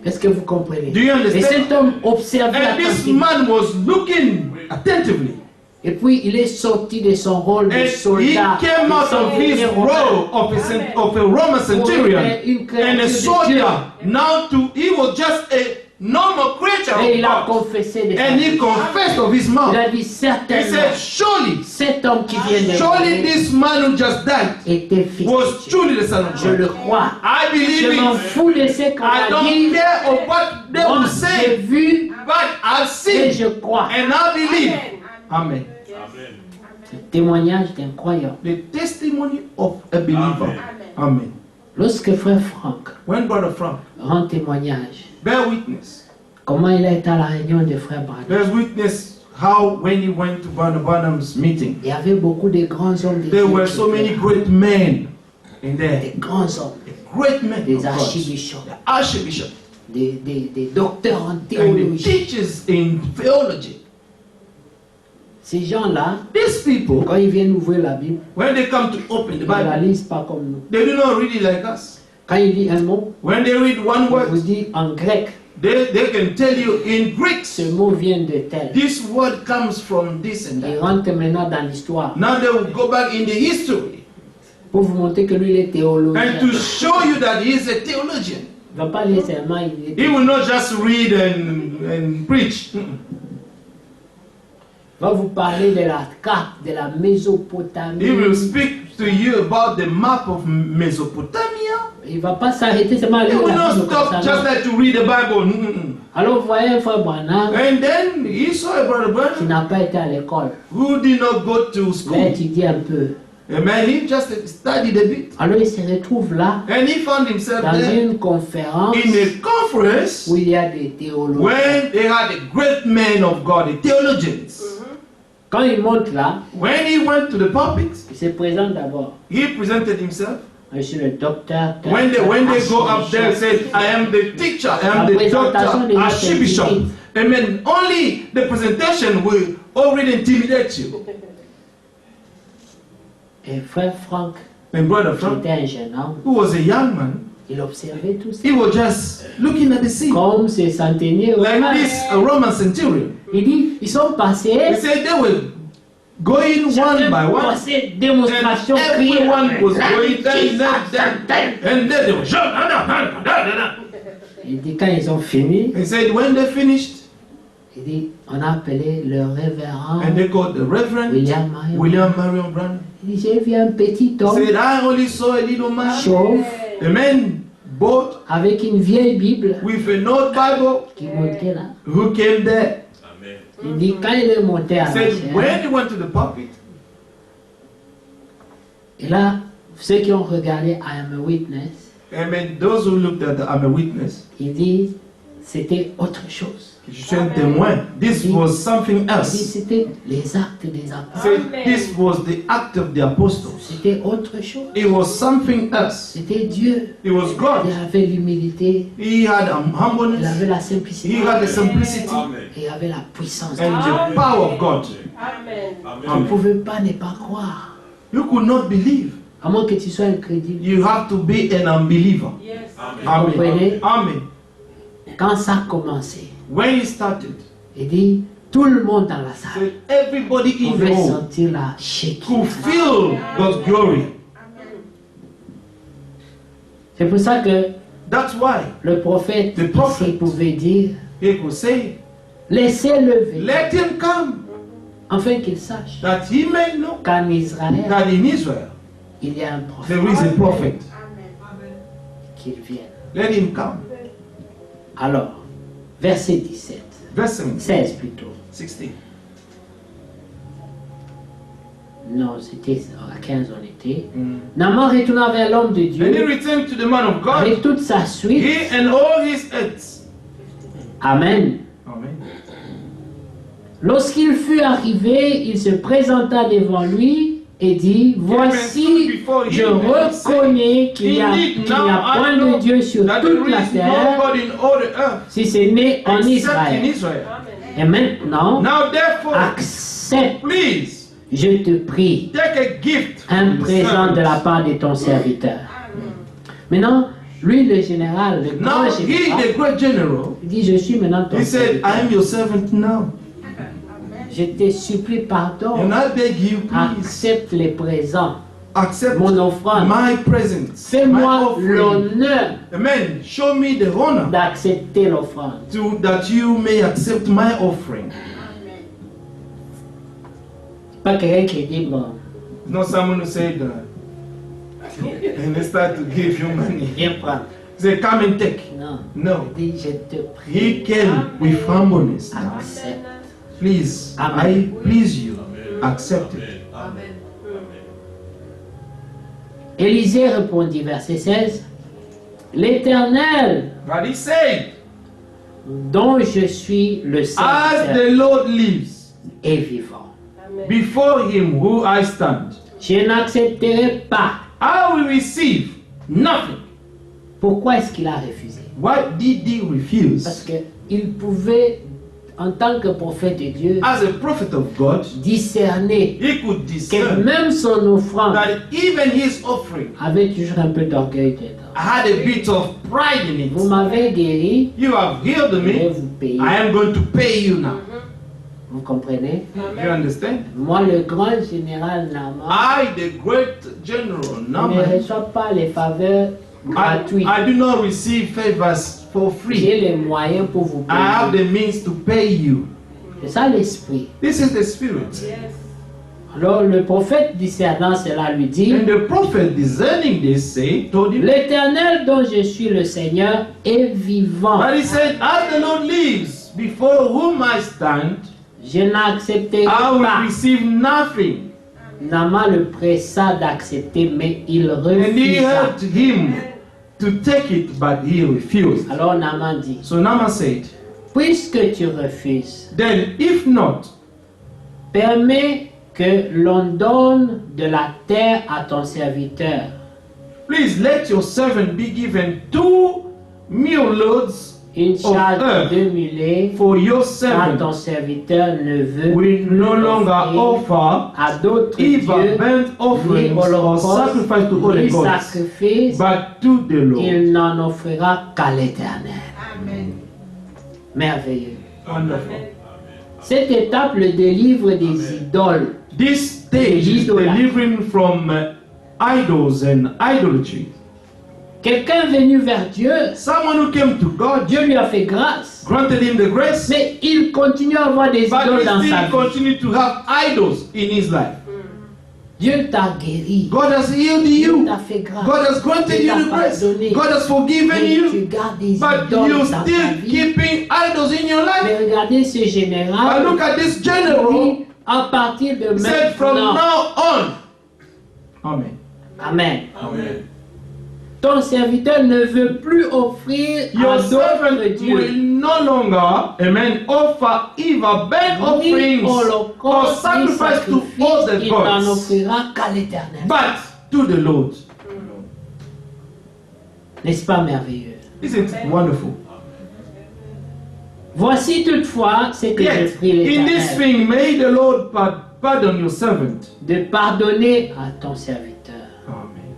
Est-ce que vous comprenez? Do you understand? Et cet homme observait And this attentivement. man was looking attentively. Et puis il est sorti de son rôle de And he soldat. came out of his role of a Roman centurion and a soldier. Now he was just a normal creature Et of il a God. confessé de sa And he vie. confessed of his Il mouth. a dit He certainement, said, surely, cet homme qui vient de surely mourir this man who just died était fils was de Dieu. truly the son of Je le God. crois. I believe Je m'en it. fous de ce qu'on I a don't dit. care of what they Moi, will j'ai say, vu but I've et seen je crois. and I believe. Amen. Le témoignage d'un croyant. The testimony of a believer. Amen. Lorsque frère Franck When Brother Frank rend témoignage, bear witness, comment il a été à la réunion de frère Branham. bears witness how when he went to Brother Branham's meeting, Il y avait beaucoup de grands hommes de there Dieu were qui so many étaient là. great men in there. Des grands hommes, Great men des of God. archibishops, The archbishop des docteurs en and the théologie. teachers in theology. Ces gens-là, These people, quand ils viennent ouvrir la Bible, when they come to open the ils ne la Bible, lisent pas comme nous. they do not read it like us. Quand il lit un mot, When they read one il vous word, dit en grec, they can tell you in Greek, ce mot vient de tel. this word comes from this and Il that. rentre maintenant dans l'histoire Now they will go back in the history. pour vous montrer que lui il est théologien. and to show you that he is a theologian. Il ne va pas lire seulement, il est He will not just read and preach. va vous parler de la carte de la Mésopotamie. He will speak to you about the map of Mesopotamia. Il ne va pas s'arrêter seulement à He lire will la not Bible stop comme just ça. like to read the Bible. Alors vous voyez un frère Branham And then he saw a brother qui Branham n'a pas été à l'école. who did not go to Il a school. étudié un peu. Amen. He just studied a bit. Alors il se retrouve là And he found himself dans there une conférence in a conference où il y a des théologiens. when they had the great men of God, the theologians. Quand il monte là, When he went to the pulpit, il se présente d'abord. he presented himself. Je suis le docteur. When they go up there, said, I am the teacher, I am the doctor, Archbishop. Amen. Only the presentation will already intimidate you. Et frère Franck, And brother qui Frank, était un jeune homme, who was a young man, il observait tout ça. he was just looking at the sea. Comme ces centeniers Like romains. this, a Roman centurion. Il dit, ils sont He passés, said they were going one chacun by one. passait And démonstration, criait. everyone was going down. And then they were shouting. Il dit, quand ils ont fini, He said when they finished, il dit, on a appelé le révérend and they called the Reverend William Marion. William Marion Branham. Il dit, j'ai vu un petit homme Said I only saw a little man, chauve a man boat avec une vieille Bible with an old Bible qui montait là. who came there. Il dit, quand il est monté à la Said chair, when he went to the pulpit, et là, ceux qui ont regardé I Am a Witness, amen, those who looked at the I'm a witness, il dit, c'était autre chose. je suis un témoin. This was something Il dit, else. c'était les actes des apôtres. Said this was the act of the apostles. C'était autre chose. It was something else. C'était Dieu. It was God. Il avait l'humilité, He had il humbleness. avait la He simplicité, had the simplicity et il avait la puissance. and the power of God. On ne pouvait pas ne pas croire. You could not believe. À moins que tu sois incrédule. You have to be an unbeliever. Amen. Comprenez? Amen. Quand ça a commencé, When he started, il dit, tout le monde dans la salle said everybody in the pouvait home sentir la shaking. could feel God's glory. C'est pour ça que That's why le prophète, The prophet. il pouvait dire, he could say, laissez lever, let him come, afin qu'il sache that he may know qu'en Israël, that in Israel il y a un prophète there is a prophet. qui vienne. Let him come. Alors, verset 17, Verse 16 plutôt. 16. Non, c'était à 15 on était. Naaman retourna vers l'homme de And he Dieu returned to the man of God, avec toute sa suite. he and all his heads. Amen. Amen. Lorsqu'il fut arrivé, il se présenta devant lui et dit, voici, je reconnais qu'il n'y a point de Dieu sur That toute there la is terre, nobody in all the earth si c'est né en except in Israël. Israel. Et maintenant, Now therefore, accepte, please je te prie, take a gift un from the présent de la servants. part de ton serviteur. Maintenant, lui, le général, le grand Now he, général, the great general, il dit, je suis maintenant ton he said, serviteur. I am your servant now. Je te supplie pardon. And I beg you, please, Accepte les présents, accept mon offrande. my presence, my Fais-moi offering. l'honneur Amen. Show me the honor d'accepter l'offrande. that you may accept my offering. Pas quelqu'un qui dit, bon, Not someone who said, and they start to give you money. viens prendre. Say, come and take. Non. No. Il dit, je te prie, He came with humbleness. accepte. Please, Amen. I please you, accept it. Élisée répondit, verset 16, l'Éternel, But he said, dont je suis le as serviteur, the Lord lives, est vivant. before him who I stand, Je n'accepterai pas. I will receive nothing. Pourquoi est-ce qu'il a refusé? Why did he Parce refuse? qu'il pouvait, en tant que prophète de Dieu, As a prophet of God, discerner he could que discern même son offrande that even his offering avait toujours un peu d'orgueil dedans. had a bit of pride in Vous it. m'avez guéri, You have healed je vais me, vous payer. I am going to pay you now. Vous comprenez? You understand? Moi, le grand général Naaman I, the great general ne Naaman, reçoit pas les faveurs gratuites. I do not receive favors for free. J'ai les moyens pour vous I have payer. the means to pay you. C'est ça l'esprit. This is the spirit. Alors le prophète discernant cela lui dit, And the prophet discerning this told him, l'Éternel dont je suis le Seigneur est vivant. but he said, as the Lord lives, before whom I stand, Je n'accepterai I will pas. receive nothing. Naaman le pressa d'accepter, mais il And he refusa. helped him to take it, but he refused. Alors Naaman dit, So Naaman said, puisque tu refuses, then if not, permets que l'on donne de la terre à ton serviteur. please let your servant be given 2 mule loads Une of charge earth de mulets, for your car ton servant. serviteur ne veut We plus no longer offrir offer à d'autres either dieux burnt ni offerings or holocaustes, sacrifice to other ni gods, sacrifices. but to the Lord. Il n'en offrira qu'à l'Éternel. Amen. Merveilleux. Wonderful. Cette étape le délivre des idoles. This stage is delivering from idols and idolatry. Quelqu'un venu vers Dieu, Someone who came to God, Dieu lui a fait grâce. granted him the grace, Mais il continue à avoir des but idoles he dans sa still vie. continued to have idols in his life. Dieu t'a guéri. God has healed Dieu you. t'a fait grâce. God has granted Dieu you t'a the grace. pardonné. God has forgiven Mais you. tu gardes des But idoles you dans ta still vie. keeping idols in your life. Mais regardez ce But général. look at this general. Lui, à partir de He said from maintenant. now on. Amen. Amen. Amen. Ton serviteur ne veut plus offrir Your à servant d'autres will dieux. no longer, amen, offer either burnt Ni offerings or holocauste, ni sacrifice to sacrifice, other il n'en gods, offrira qu'à l'Éternel. but to the Lord. N'est-ce pas merveilleux? Isn't it wonderful? Voici toutefois ce que je Yet, prie in this l'Éternel, thing, may the Lord pardon your servant. de pardonner à ton serviteur. Amen.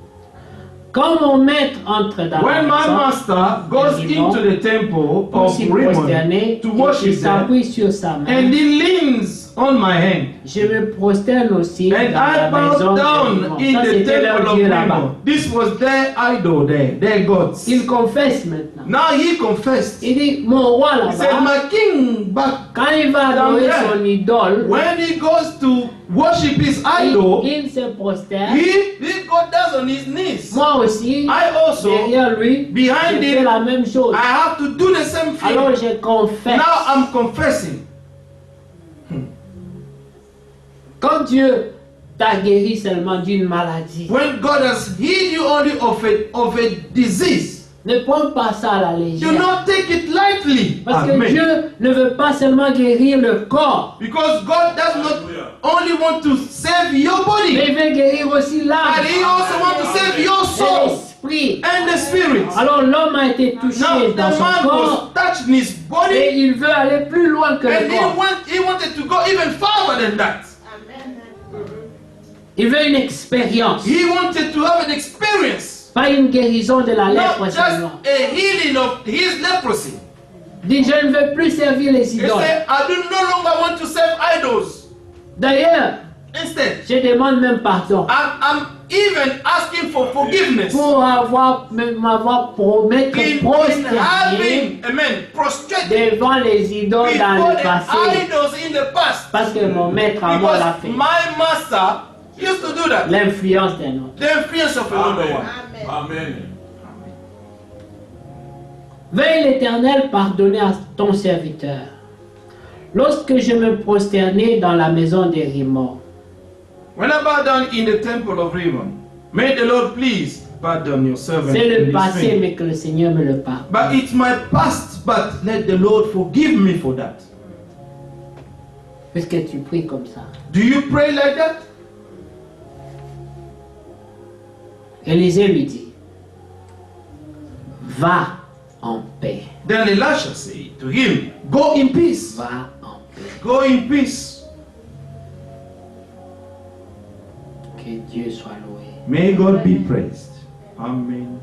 Quand mon maître entre dans la When my maison, master goes into the temple pour of s'y Rimmon prosterner, to et qu'il worship there, s'appuie sur sa main, and he leans on my hand, je me prosterne aussi and dans I la maison bow de down Rimmon. in Ça, the c'était leur temple of Dieu là-bas. Rimmon. This was their idol there, their gods. Il confesse maintenant. Now he confessed. Il dit, mon roi He said, là-bas, my king, but quand il va adorer son idole, when he goes to worship his idol, il se prosterne. he got down on his knees. Moi aussi, I also, derrière lui, behind je fais him, la même chose. I have to do the same Alors thing. je confesse. Now I'm confessing. Quand Dieu t'a guéri seulement d'une maladie, When God has healed you only of a disease, ne prends pas ça à la do légère. not take it lightly. Parce que Amen. Dieu ne veut pas seulement guérir le corps, Because God does not only want to save your mais body, il veut guérir aussi l'âme but He also wants to save your et soul l'esprit. and the spirit. Alors l'homme a été Now touché the dans son man corps was touched in his et body, il veut aller plus loin que le and corps. he wanted to go even farther than that. Il veut une expérience, He wanted to have an experience, pas une guérison de la not lèpre just seulement. a healing of his leprosy. Dit, je ne veux plus servir les He idoles. said, I do no longer want to serve idols. D'ailleurs, Instead, je demande même pardon I'm even asking for forgiveness pour m'avoir promettre in prosterner having, amen, prostrated devant les idoles dans before le the passé. idols in the past. Parce que mon maître à moi l'a Because fait. my master used to do that. L'influence d'un autre. The influence of another one. Amen. Veuille l'Éternel pardonner à ton serviteur. Lorsque je me prosternais dans la maison des Rimmon, When I bow down in the temple of Rimmon, may the Lord please pardon your servant. c'est in le this passé, thing. mais que le Seigneur me le pardonne. But it's my past, but let the Lord forgive me for that. Puisque tu pries comme ça. Do you pray like that? Élisée lui dit, va en paix. Then Elisha said to him, go in peace. Va en paix. Go in peace. Que Dieu soit loué. May God be praised. Amen.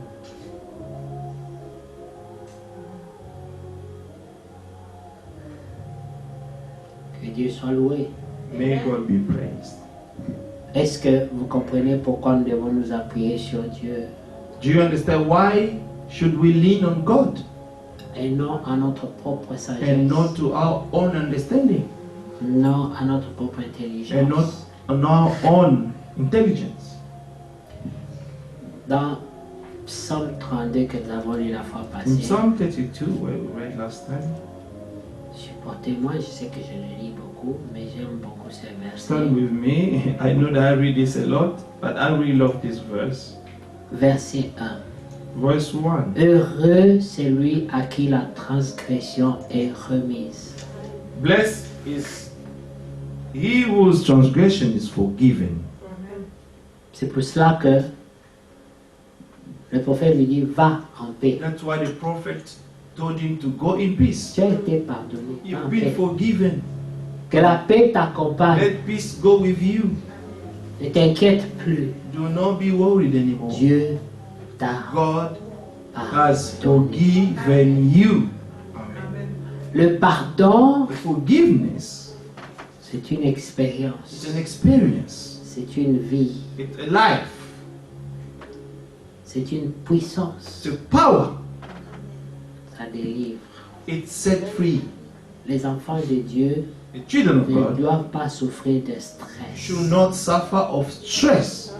Que Que Dieu soit loué. May God be praised. Est-ce que vous comprenez pourquoi nous devons nous appuyer sur Dieu Do you understand why should we lean on God et non à notre propre sagesse, and not to our own understanding non à notre propre intelligence? and not on our own intelligence? Dans Psaume 32 que nous avons lu la fois In passée, Psalm 32, where we read last time, supportez-moi, je sais que je le lis beaucoup, mais j'aime beaucoup ces versets. stand with me. I know that I read this a lot, but I really love this verse. Verset 1. Verse 1. Heureux celui à qui la transgression est remise. Blessed is he whose transgression is forgiven. C'est pour cela que le prophète lui dit, va en paix. That's why the prophet told him to go in peace. Tu as été pardonné. Va en You've been paix. forgiven. Que la paix t'accompagne. Let peace go with you. Ne t'inquiète plus. Do not be worried anymore. Dieu t'a God pardonné. has forgiven you. Amen. Le pardon, The forgiveness c'est une is expérience. an experience. C'est une vie. It's a life. C'est une puissance. It's a power. Ça délivre. It set free. Les enfants de Dieu The children of ne God doivent pas souffrir de stress. should not suffer of stress.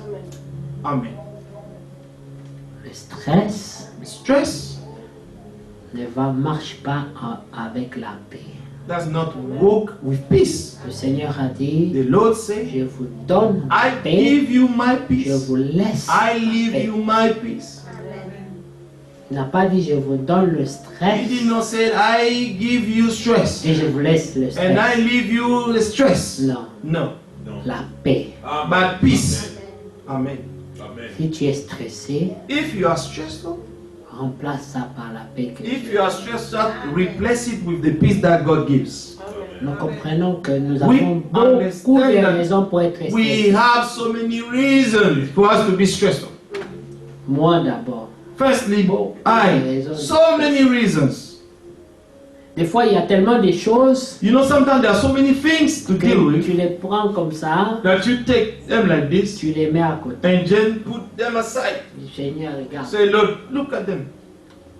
Amen. Le stress The stress marche pas avec la paix. does not walk with peace. Le Seigneur a dit, The Lord said, je vous donne I la paix, give you my je peace. vous laisse I la leave paix. you my peace. Il n'a pas dit, je vous donne le He stress did not say, I give you stress et je vous laisse le and stress. I leave you the stress. Non, No, la paix. but peace. Amen. Si tu es stressé, If you are stressed out, remplace ça par la paix que if Dieu. you are stressed out, replace it with the peace that God gives. Nous comprenons que nous We avons beaucoup understand de that raisons pour être We stressés. have so many reasons for us to be stressed out. Moi d'abord. Firstly, so many reasons. Des fois, il y a tellement de choses You know, sometimes there are so many things to deal que with tu les prends comme ça, that you take them like this tu les mets à côté. and then put them aside. Du Seigneur, regarde. Say, Lord, look at them.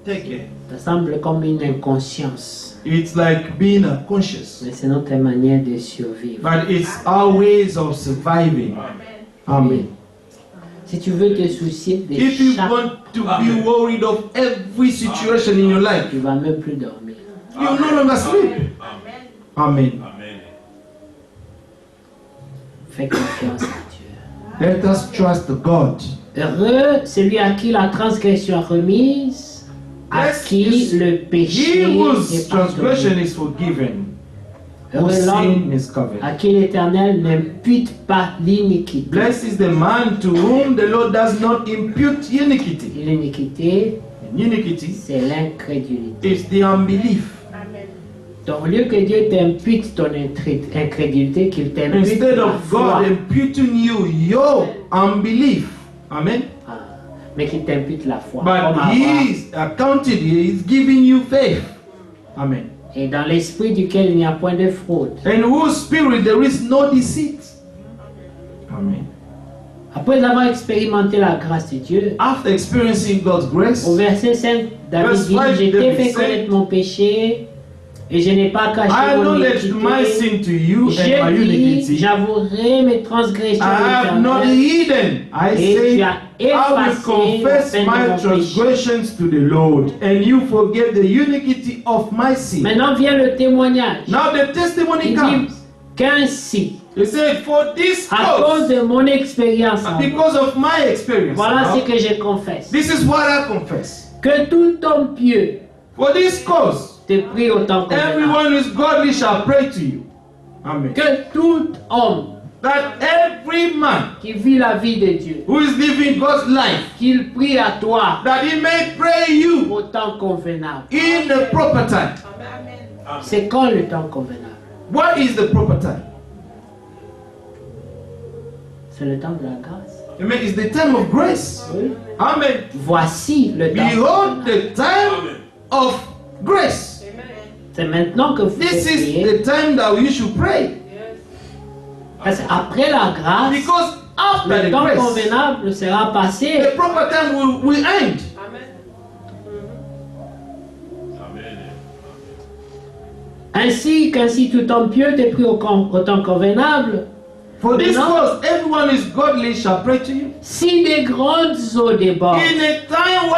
Take care. Ça semble comme une inconscience, It's like being unconscious, mais c'est notre manière de survivre. but it's our ways of surviving. Amen. Si tu veux te soucier de If you chaque, want to be worried of every situation in your life, tu vas même plus dormir. you will no longer sleep. Amen. Fais confiance à Dieu. Let us trust God. Heureux celui à qui la transgression est remise, à Blessed qui is le péché He whose est transgression pardonné. is forgiven, Heureux whose l'homme sin is covered. à qui l'Éternel n'impute pas l'iniquité. Blessed is the man to whom the Lord does not impute iniquity. Et l'iniquité, And iniquity c'est l'incrédulité. is the unbelief. Donc, au lieu que Dieu t'impute ton incrédulité, qu'il t'impute Instead la of foi, God imputing you your unbelief, amen. Mais qu'il t'impute la foi. Comme But Abraham. He is accounted, He is giving you faith, amen. Et dans l'esprit duquel il n'y a point de fraude. In whose spirit there is no deceit, amen. Après avoir expérimenté la grâce de Dieu, After experiencing God's grace, au verset 5, David Verse dit, 5, je t'ai David fait said, connaître mon péché et je n'ai pas I caché mon acknowledged my iniquité. sin to you and my Je dis, iniquity. j'avouerai mes transgressions I have not éternelles hidden. I et tu say, as I will effacé confess la peine my de mon péché. transgressions to the Lord, and you forgive the iniquity of my sin. Maintenant vient le témoignage. Now the testimony Il dit comes. qu'ainsi, He said, for this à cause cause, de mon expérience, en moi, because of my experience, voilà ce now, que je confesse. this is what I confess. Que tout homme pieux For this cause, te prie autant que everyone who is godly shall pray to you. Amen. que tout homme That every man qui vit la vie de Dieu, who is living God's life, qu'il prie à toi that he may pray you au temps convenable. in the proper time. C'est quand le temps convenable? What is the proper time? C'est le temps de la grâce. Amen. It's the time of grace. Oui. Amen. Voici le temps Behold convenable. the time of grace. C'est maintenant que vous This devez is prier. the time that you should pray. Parce qu'après la grâce, Because after le the temps grace, convenable sera passé. the proper time will end. Ainsi qu'ainsi tout homme pieux est pris au temps convenable. For this Maintenant, cause, everyone is godly shall pray to you. si des grandes eaux débordent, In a time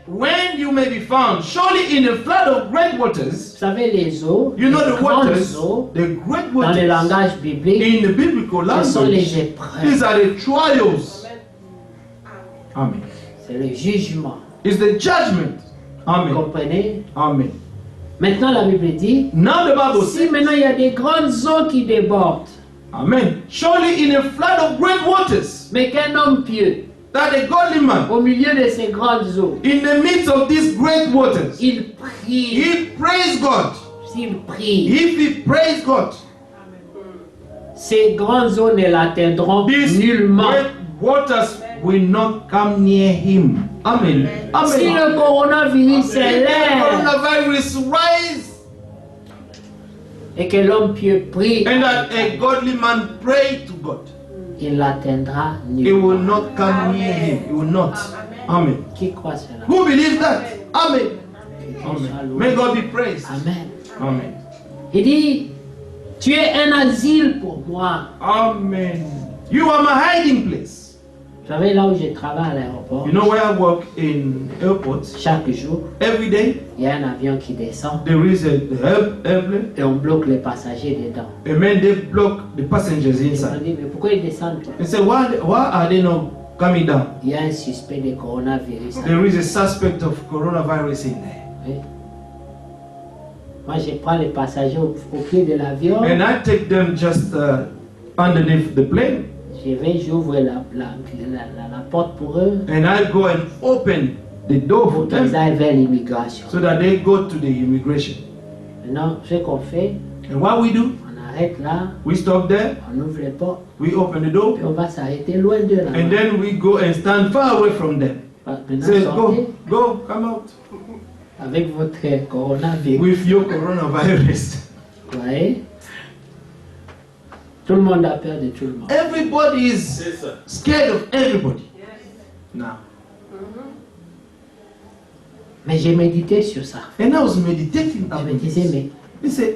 when you may be found, surely in a flood of great waters, vous savez les eaux, you know les the grandes waters, eaux, the great dans le waters, langage biblique, in the biblical ce sont les language, épreuves. these are the trials. Amen. C'est le jugement. It's the judgment. Vous Amen. comprenez? Amen. Maintenant, la Bible dit, Now the Bible si says, maintenant il y a des grandes eaux qui débordent, Amen. Surely in a flood of great waters, mais qu'un homme pieux, that a godly man, au milieu de ces grandes eaux, in the midst of these great waters, il prie, he praise God. s'il prie, If he praise God, ces grandes eaux ne l'atteindront these nullement. great waters will not come near him. Amen. Si Amen. le coronavirus If the s'élève coronavirus rise et que l'homme pieux prie, and that a godly man pray to God, il l'atteindra it nullement. will not come near him. It will not. Amen. Qui croit cela? Who believes that? Amen. Que Dieu soit Amen. loué. May God be praised. Amen. Amen. Il dit, tu es un asile pour moi. Amen. You are my hiding place. Vous savez, là où je travaille à l'aéroport, You know where I work in airports? chaque jour, Every day il y a un avion qui descend there is a airplane. et on bloque les passagers dedans. And then they block the passengers Et on inside. dit, mais pourquoi ils descendent pas? They say, why are they not coming down? Il y a un suspect de coronavirus. There is a suspect of coronavirus in there. Oui. Moi, je prends les passagers au pied de l'avion. And I take them just underneath the plane. Je vais, j'ouvre la porte pour eux And I go and open the door for pour qu'ils them aillent vers l'immigration. so that they go to the immigration. Maintenant, ce qu'on fait, And what we do, on arrête là, we stop there, on ouvre les portes, we open the door, puis on va s'arrêter loin de là. and then we go and stand far away from them. Maintenant, Say, sortez go, come out avec votre coronavirus. with your coronavirus. Vous voyez? Tout le monde a peur de tout le monde. Everybody is scared of everybody. Now. Mais j'ai médité sur ça. And I was meditating Je about me disais, this. mais He said,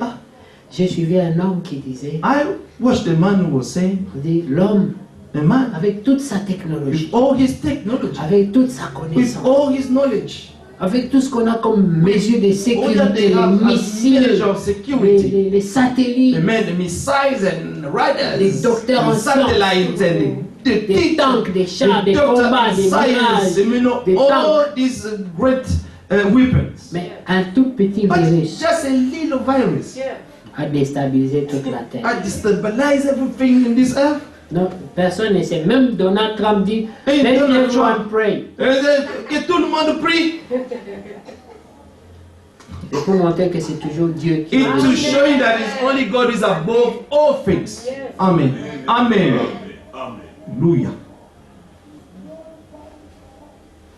j'ai suivi un homme qui disait, I watched the man who was saying, on dit, l'homme, the man avec toute sa technologie, with all his technology, avec toute sa with connaissance, all his knowledge, avec tout ce qu'on a comme mesure de all that sécurité, they have les as missiles, measure of security, les satellites, the missiles and radars, Les docteurs en and satellites and the des tanks, des chars, des doctors combats, in des science, mirages, you know, des all tanks. these great weapons. Mais un tout petit But virus just a little virus a déstabilisé toute la terre. I destabilize everything in this earth. Non, personne ne sait. Même Donald Trump dit, Hey, let Donald everyone Trump. pray. Que tout le monde prie. C'est pour montrer que c'est toujours Dieu qui It fait. to show you that it's only God is above all things. Amen. Amen. Hallelujah.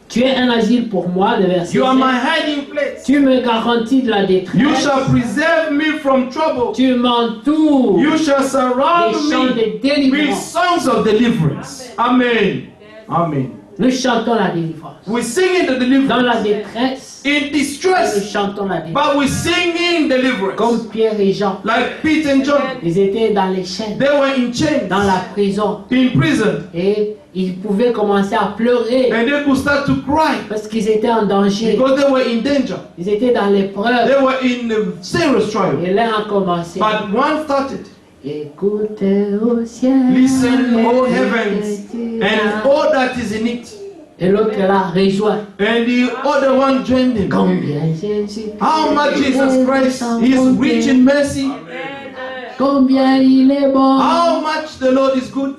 Tu es un asile pour moi, le verset You are 7. my hiding place. Tu me garantis de la You détresse. shall preserve me from trouble. Tu m'entoures You shall surround des chants me de with délivrance. songs of deliverance. Amen. Amen. Nous chantons la délivrance. We sing in the Dans la deliverance. détresse, In nous distress. chantons la délivrance. But we sing in deliverance. Comme Pierre et Jean, Like Peter and John. ils étaient dans les chaînes, They were in chains. dans la prison. In prison. Et ils pouvaient commencer à pleurer And they could start to cry. parce qu'ils étaient en danger. Because they were in danger. Ils étaient dans l'épreuve. They were in a serious trial. Et l'un a commencé. But one started. Écoutez au ciel. Listen, O heavens, and all that is in it. Et l'autre l'a rejoint. And the other one joined him. Combien Jésus. How much Jesus Christ is rich in mercy. Combien il est bon. How much the Lord is good.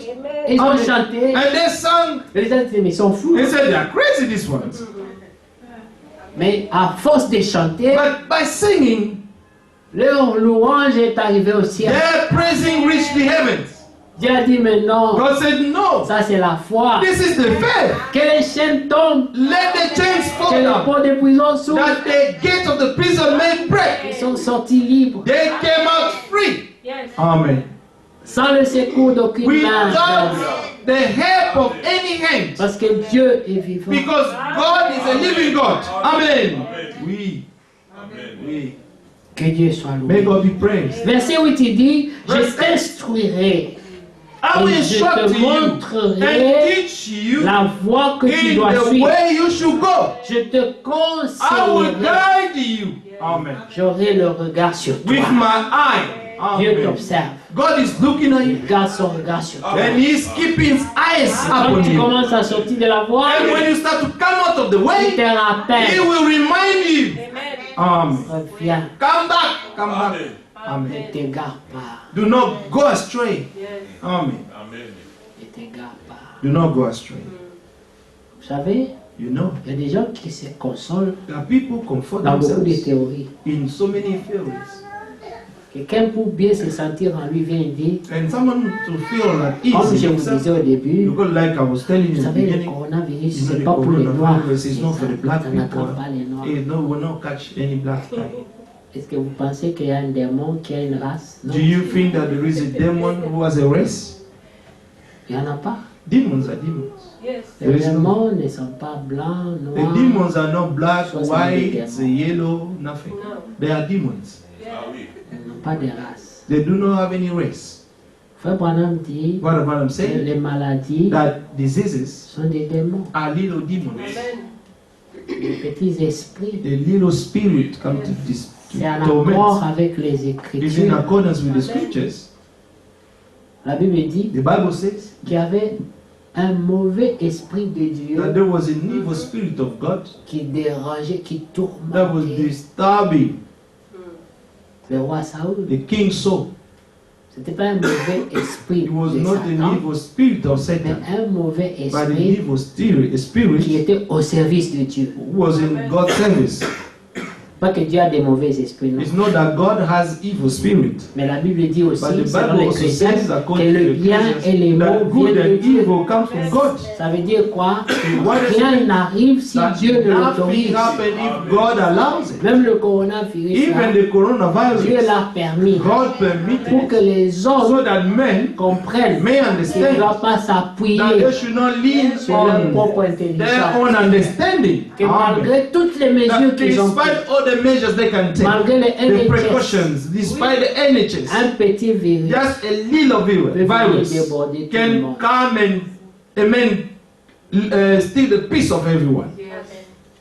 Ils ont chanté. And they sang. Et les gens disaient, mais ils sont fous. They said they are crazy, these ones. Mais à force de chanter, But by singing, leur louange est arrivée au ciel. their praising reached the heavens. Dieu a dit mais non, God said, no, ça c'est la foi. this is the faith. Que les chaînes tombent, Let the chains que fall les down, portes de prison s'ouvrent. that the gate of the prison may Ils break. sont sortis libres, They came out free. Yes. Amen. sans le secours d'aucune main. Without the help of any hand. Parce que Dieu est vivant. Because God is a living God. Amen. Oui. Oui. Que Dieu soit May loué. God be praised. Verset 8 il dit, je Verset- t'instruirai I will et je instruct te you and montrerai teach you la voie que tu in dois the suivre. way you should go. Je te I will conseillerai. guide you. Amen. J'aurai le regard sur With toi. my eye. Dieu Amen. t'observe. God is looking at you. Il garde son regard sur toi. And He's keeping His eyes Quand upon tu you. commences à sortir de la voie, And when you start to come out of the il way, te He rappelle. will remind you. Amen. Reviens, Come back. Come back. ne Amen. t'égare pas. Do not go astray. Amen. Ne t'égare pas. Do not go astray. Vous savez, You know, il y a des gens qui se consolent there are people comfort dans beaucoup de themselves théories. in so many theories. Quelqu'un pour bien se sentir en lui vient dire, And someone to feel at comme ease je in vous himself, disais au début, because like I was telling you vous in the savez, le beginning, coronavirus, you know, c'est the pas pour les noirs. coronavirus is not for the black Ça people. n'attrape pas les noirs. It no, will not catch any black eye. Est-ce que vous pensez qu'il y a un démon qui a une race? Non, Do you think that there is a demon who has a race? il n'y en a pas. Demons are demons. Yes. Les There is no- démons ne sont pas blancs, The noirs. demons are not black, Soit c'est white, des it's démons. yellow, nothing. No. They are demons. Ils n'ont pas de race. They do not have any race. Frère Branham dit What about I'm que saying? les maladies That diseases sont des démons, are little demons. Amen. des petits esprits. The little spirit come to this to C'est en accord torment. avec les Is in Écritures. accordance with the scriptures. La Bible dit The Bible says qu'il y avait un mauvais esprit de Dieu that there was an evil spirit of God qui dérangeait, qui that was tourmentait disturbing le roi Saoul. the king Saul. C'était pas un mauvais esprit It was de not an Satan, evil spirit of mais Satan, un mauvais but an esprit evil qui spirit était au service de Dieu. who was in God's service. Pas que Dieu a des mauvais esprits, non. It's not that God has evil spirit, Mais la Bible dit aussi, but the selon Bible les also chrétiens, says que according le to the bien et les Christians maux that good viennent de and Dieu. evil comes from God. Ça veut dire quoi? What is Rien it? n'arrive si That Dieu ne nothing l'autorise. happens if God allows it. Même le coronavirus, Even là, the Dieu coronavirus, l'a permis God permitted pour que it les hommes so that men comprennent may qu'ils ne understand doivent pas that s'appuyer they should not lean sur leur on propre their intelligence. own understanding. Que Amen. malgré toutes les mesures That qu'ils ont prises, despite all the measures they can take, malgré les the NHS, precautions, despite the NHS, un petit virus just a little virus déborder tout le can monde. come and steal the peace of everyone.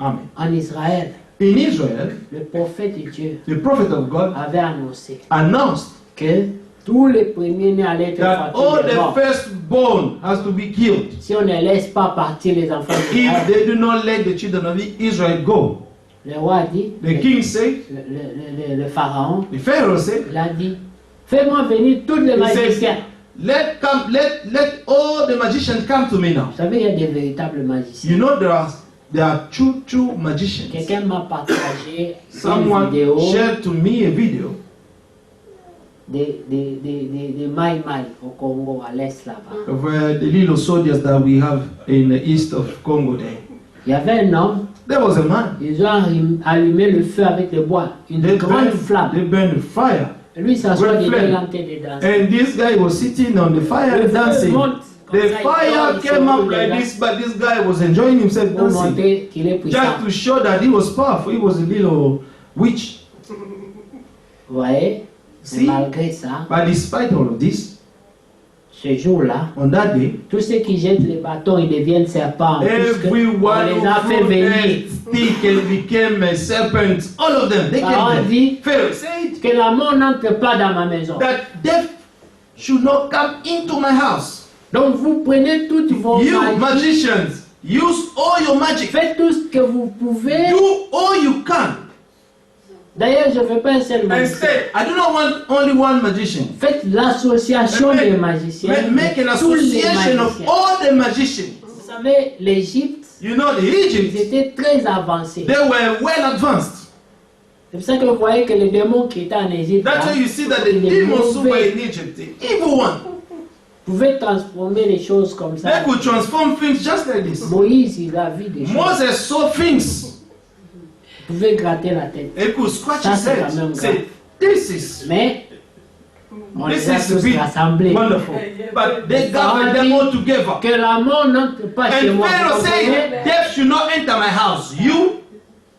Amen. En Israël, In Israel, le prophète de Dieu the prophet of God avait annoncé announced que tous les premiers-nés allaient être that frappés all de the mort. firstborn has to be killed Si on ne laisse pas partir les enfants if d'Israël, they do not let the children of Israel go. le roi a dit, The king said, le pharaon, the Pharaoh said, il a dit, fais-moi venir tous les He magiciens. let all the magicians come to me now. Vous savez, il y a des véritables magiciens. You know there are true magicians. Quelqu'un m'a partagé une Someone vidéo shared to me a video des Mai Mai au Congo, à l'est là-bas. of the little soldiers that we have in the east of Congo there. Il y avait un homme, There was a man. ils ont allumé le feu avec le bois, une grande flamme. They burned fire. Et lui s'assoit Great dedans, flame. il est en train de danser. And this guy was sitting on the fire Le feu dancing. monte, comme The ça, il fire dort, il came se up roule like dedans this, but this guy was enjoying himself pour dancing. montrer qu'il est puissant. Just to show that he was powerful. He was a little witch. Vous voyez? Mais See? malgré ça, But despite all of this, ce jour-là, on that day, tous ceux qui jettent les bâtons, ils deviennent serpents. Puisque on everyone les a who fait threw venir. a stick and became a serpent. All of them, they Pharaon came there. dit Pharaoh said que la mort n'entre pas dans ma maison. that death should not come into my house. Donc vous prenez toutes vos You magies, magicians, use all your magic. faites tout ce que vous pouvez. Do all you can. D'ailleurs, je ne veux pas un seul magicien. Instead, I do not want only one magician. Faites l'association Make- des magiciens. Make an de tous les association of magiciens. all the magicians. Vous savez, l'Égypte, You know, the ils Egypt, étaient très avancés. they were well advanced. C'est pour ça que vous voyez que les démons qui étaient en Égypte, That's là, why you see that the les demons who were mauvais, in Egypt, the evil one, pouvait transformer les choses comme ça. They could transform things just like this. Moïse, il a vu des choses. Moses saw things. Il pouvait gratter la tête. He could scratch Ça, his c'est head. quand même Say, this is Mais, on this les a is tous big, rassemblés. wonderful. But they gathered them all together. Que la mort n'entre pas chez And moi. Pharaoh Vous said, comprenez? death should not enter my house. You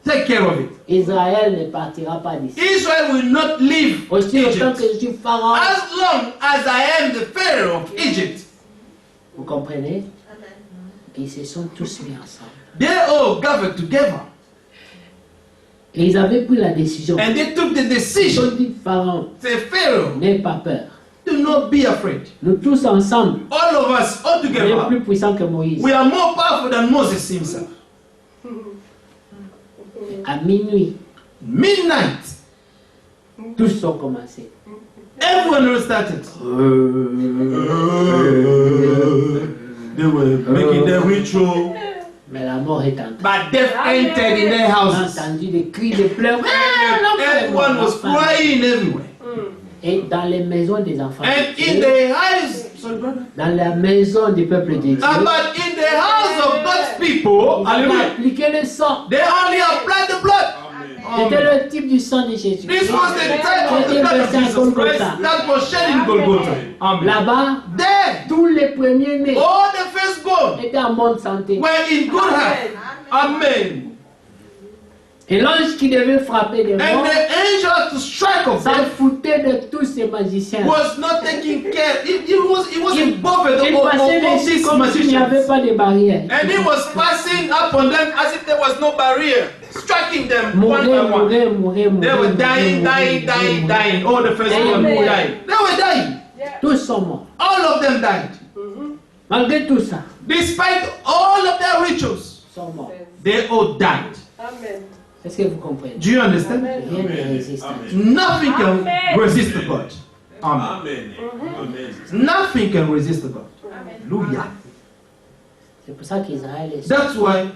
take care of it. Israël ne partira pas d'ici. Israel will not leave Aussi longtemps Egypt. que je suis pharaon. As long as I am the Pharaoh of Egypt. Vous comprenez? Ils se sont tous mis ensemble. They all gathered together. Et ils avaient pris la décision. And they took the Ils ont decision. dit, Pharaon, Say, Pharaoh, n'aie pas peur. do not be afraid. Nous tous ensemble, All of us, all on est together, plus puissants que Moïse. we are more powerful than Moses himself. À minuit, Midnight, tous ont commencé. everyone started. They were making the ritual. Mais la mort est entrée. But death entered in their On a houses. entendu des cris de pleurs. Everyone was crying everywhere. Et dans les maisons des enfants, And de in Dieu, the house, sorry, brother. dans la maison du peuple de Dieu, But in the house of God's people, on a hallelujah, appliqué le sang. they only applied the blood. C'était le type du sang de Jésus. This was the type of the blood of Jesus Christ that was shed in Golgotha. Amen. Là-bas, There, tous les premiers-nés all the firstborn étaient en bonne santé. were in good health. Amen. Et l'ange qui devait frapper des And morts the angel had to strike of s'en them foutait de tous ces magiciens. was not taking care. He wasn't bothered Il of passait all dessus these comme s'il n'y avait magicians. pas de barrière. And he was passing upon them as if there was no barrier, striking them one by Mourir, one. mourir, mourir, They mourir. were dying, mourir, dying, mourir, dying, mourir. dying. All the firstborn were Amen. dying. They were dying. Tous sont morts. All of them died. Malgré tout ça, Despite all of their rituals, ils sont morts. they all died. Est-ce que vous comprenez? Do you understand? Rien ne résiste à Dieu. Nothing can resist the God. Amen. Amen. Amen. Nothing can resist the God. Hallelujah. C'est pour ça qu'Israël est That's why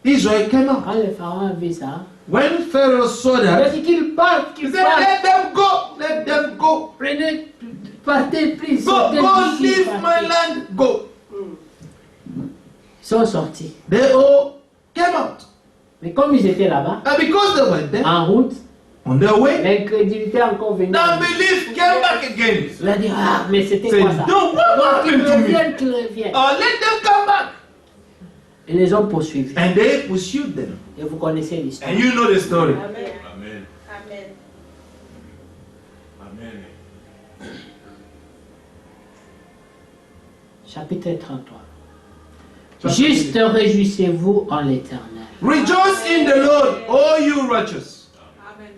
Israel came out. Quand le pharaon a vu ça, When Pharaoh saw il a that, dit qu'il parte, he qu'il said, parte. let them go, let them go. Prenez, partez, please. Go, sortez go, d'ici, leave partez. my land, go. Ils sont sortis. They all came out. Mais comme ils étaient là-bas, And because they were there, en route, on their way, l'incrédulité a encore venu. the unbelief came back again. Il a dit, ah, mais c'était Say, quoi ça? don't, what Donc qu'ils happened to me? reviennent, qu'ils reviennent. Let them come back. Et les ont poursuivis. And they pursued them. Et vous connaissez l'histoire. And you know the story. Amen. Amen. Amen. Chapitre 33. Juste réjouissez-vous en l'Éternel. Rejoice in the Lord, all you righteous.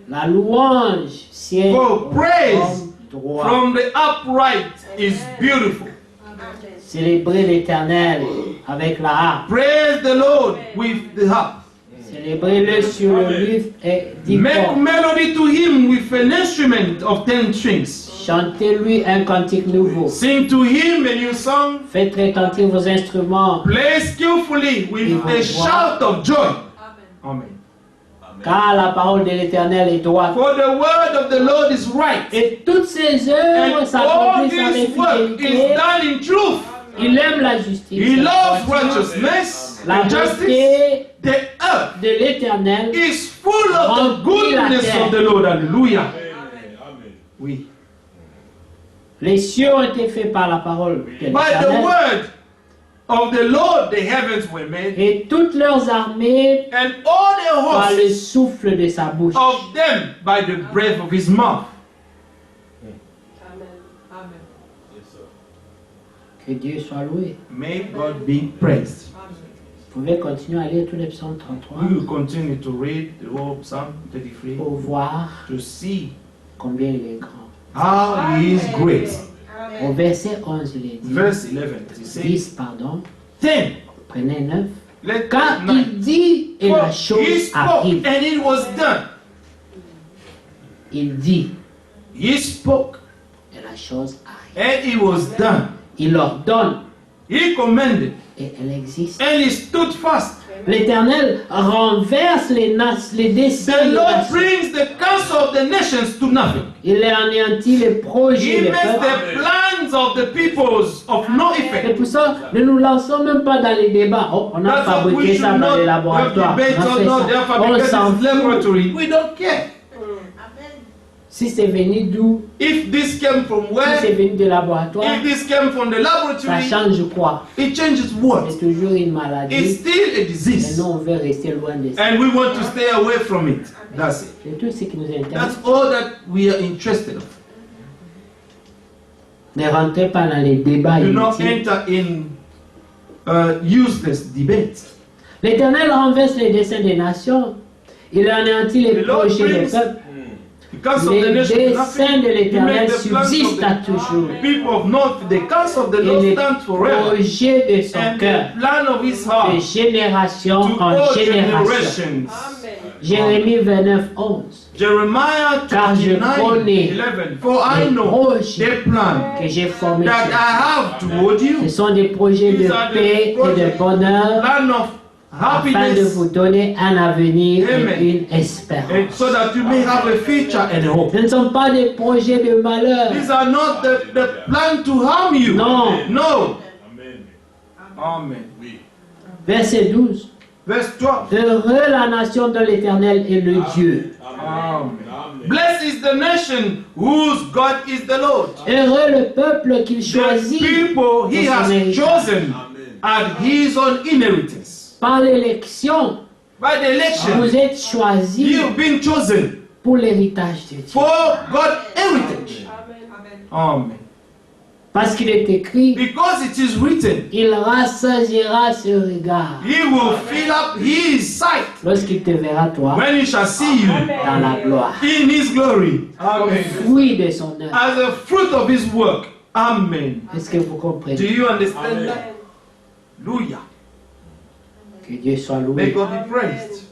La louange sienne For au praise homme droit. from the upright is beautiful. Célébrez l'Éternel avec la harpe. Praise the Lord with the harp. Célébrez-le sur le livre et dix Make cordes. melody to him with an instrument of 10 strings. Chantez-lui un cantique nouveau. Sing to him a new song. Faites retentir vos instruments, Play skillfully with a shout of joy. Amen. car la parole de l'Éternel est droite. For the word of the Lord is right. Et toutes ses œuvres And all s'accomplissent en this work is fidélité. done in truth. Il aime la justice. He loves La righteousness and justice. bonté The earth de l'Éternel is full of the goodness of the Lord. Hallelujah. Amen. Oui. Les cieux ont été faits par la parole de By the l'Éternel, word of the Lord the heavens were made, et toutes leurs armées and all the par le hosts souffle de sa bouche. of them by the breath of his mouth. Yes, sir. Que Dieu soit loué. May God be praised. Vous pouvez continuer à lire tous les psaumes 33 We will continue to read the whole Psalm 33 pour voir to see combien il est grand. how he is great. Au verset 11, il est dit, Verse 11, he says, 10, pardon, 10. prenez 9. Let Car 9. il dit et la For he chose spoke arrive. and it was done. Il dit He spoke et la chose arrive. and it was done. Il ordonne He commanded et elle existe. and he stood fast. L'Éternel renverse les desseins The des Lord nations. brings the counsel of the nations to nothing. Il anéantit les projets He des makes peuples. the plan plans of the peoples of no C'est effect. pour ça ne nous lançons même pas dans les débats. Oh, on a That's why we fabriqué should ça dans not les have laboratoires. debates On a or fait not. They are ça. On fabricated s'en in fout. laboratory. We don't care. Si c'est venu d'où? If this came from Si c'est where, venu de laboratoire, if this came from the ça laboratory, change quoi? it changes what? C'est toujours une It's maladie. still a Et disease. nous, on veut rester loin de ça. And we want to stay away from it. That's it. C'est tout ce qui nous intéresse. That's all that we are interested in. Ne rentrez pas dans les débats Do not inutiles. enter in useless debates. L'Éternel renverse les desseins des nations. Il anéantit les The Lord projets des brings peuples. The counsel of the Les nation is desseins de nothing. He l'Éternel made the plans subsistent à of toujours. the people of north. The counsel of the Et Lord les stands forever. projets de son And cœur, the plan of his de heart génération to en all génération. generations. Jérémie 29, 11. Jeremiah Car je 29, connais 11. For I les know projets the plan que j'ai formés that sur I vous. have toward Ce you. sont des projets de These are the paix et de projects, bonheur plan of afin de happiness, vous donner un avenir Amen. et une espérance. and so that you may have a future and a hope. Ce ne sont pas des projets de malheur. These are not the plan to harm you. No. No. Amen. Amen. Oui. Verset 12. Verse 12. Heureux la nation dont l'Éternel est le Dieu. Amen. Blessed is the nation whose God is the Lord. Heureux le peuple qu'il The choisit people he pour son has héritage. chosen as his own inheritance. Par l'élection, By the election, vous êtes choisis you've been chosen pour l'héritage de Dieu. for God's heritage. Amen. Parce qu'il est écrit, Because it is written, il rassasiera ce regard he will fill up his sight lorsqu'il te verra toi when he shall see you dans la gloire. in his glory. Amen. Fruit de son œuvre. As a fruit of his work. Amen. Est-ce que vous Do comprenez? you understand that? Hallelujah. Que Dieu soit May loué. God be praised.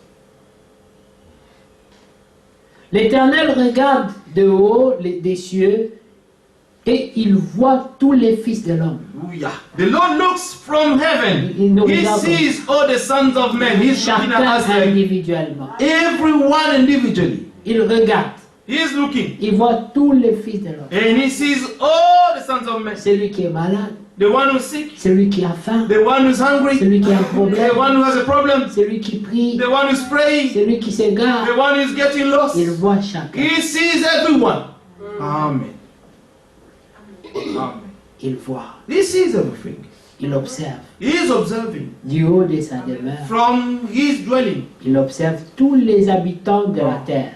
L'Éternel regarde de haut des cieux et il voit tous les fils de l'homme. Hallelujah. The Lord looks from heaven. Il nous He regarde sees all the sons of men. He's looking Chacun at us like individuellement. everyone individually. Il regarde. He is looking. Il voit tous les fils de l'homme. And he sees all the sons of men. Celui qui est malade, The one who's sick, celui qui a faim, the one who's hungry, celui qui a un the problème, one who has a problem, celui qui prie, the one who's praying, celui qui s'égare. the one who's getting lost. Il voit chacun. He sees everyone. Amen. Amen. Il voit. He sees everything. Il observe. He is observing Du haut de sa demeure, from his dwelling. il observe tous les habitants de la terre.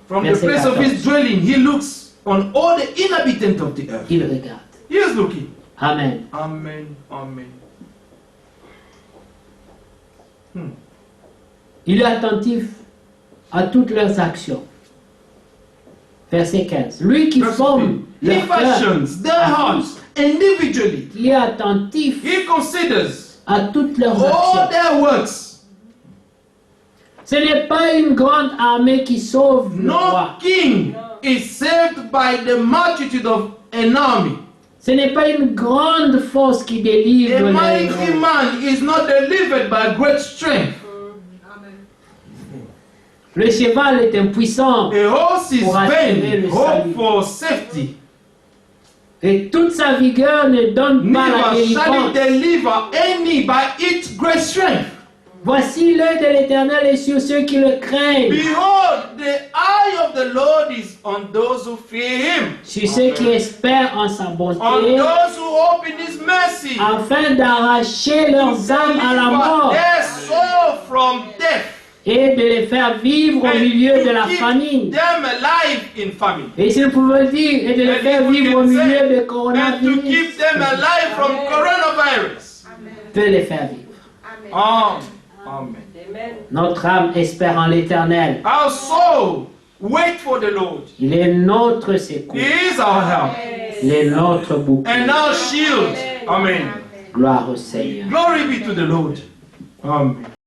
From the Verset place of 14. his dwelling, he looks on all the inhabitants of the earth. Il regarde. He is looking. Amen. Amen. Amen. Il est attentif à toutes leurs actions. Verset 15. Lui qui forme He leur cœur, fashions their hearts individually. il est attentif He considers à toutes leurs all actions. their works. Ce n'est pas une grande armée qui sauve le No roi. king is saved by the multitude of an army. Ce n'est pas une grande force qui délivre A le mighty roi. man is not delivered by great strength. Le cheval est impuissant A horse is Pour assurer vain, le hope salut. for safety. et toute sa vigueur ne donne pas la Neither shall it délivrance. deliver any by its great strength. Voici l'œil de l'Éternel est sur ceux qui le craignent, Behold, the eye of the Lord is on those who fear him, sur ceux qui espèrent en sa on bonté, those who hope in his mercy. afin d'arracher leurs âmes à la Deliver mort their soul from death et de les faire vivre au and milieu de la to keep famine. them alive in famine. Et s'il pouvait dire, et de les And faire if we vivre au can milieu say, de and to coronavirus, keep them alive from coronavirus. peut les faire vivre. Amen. Notre âme espère en l'Éternel. Our soul wait for the Lord. Il est notre secours. He is our help Il est notre bouclier. and our shield. Amen. Gloire au Seigneur. Glory be to the Lord. Amen.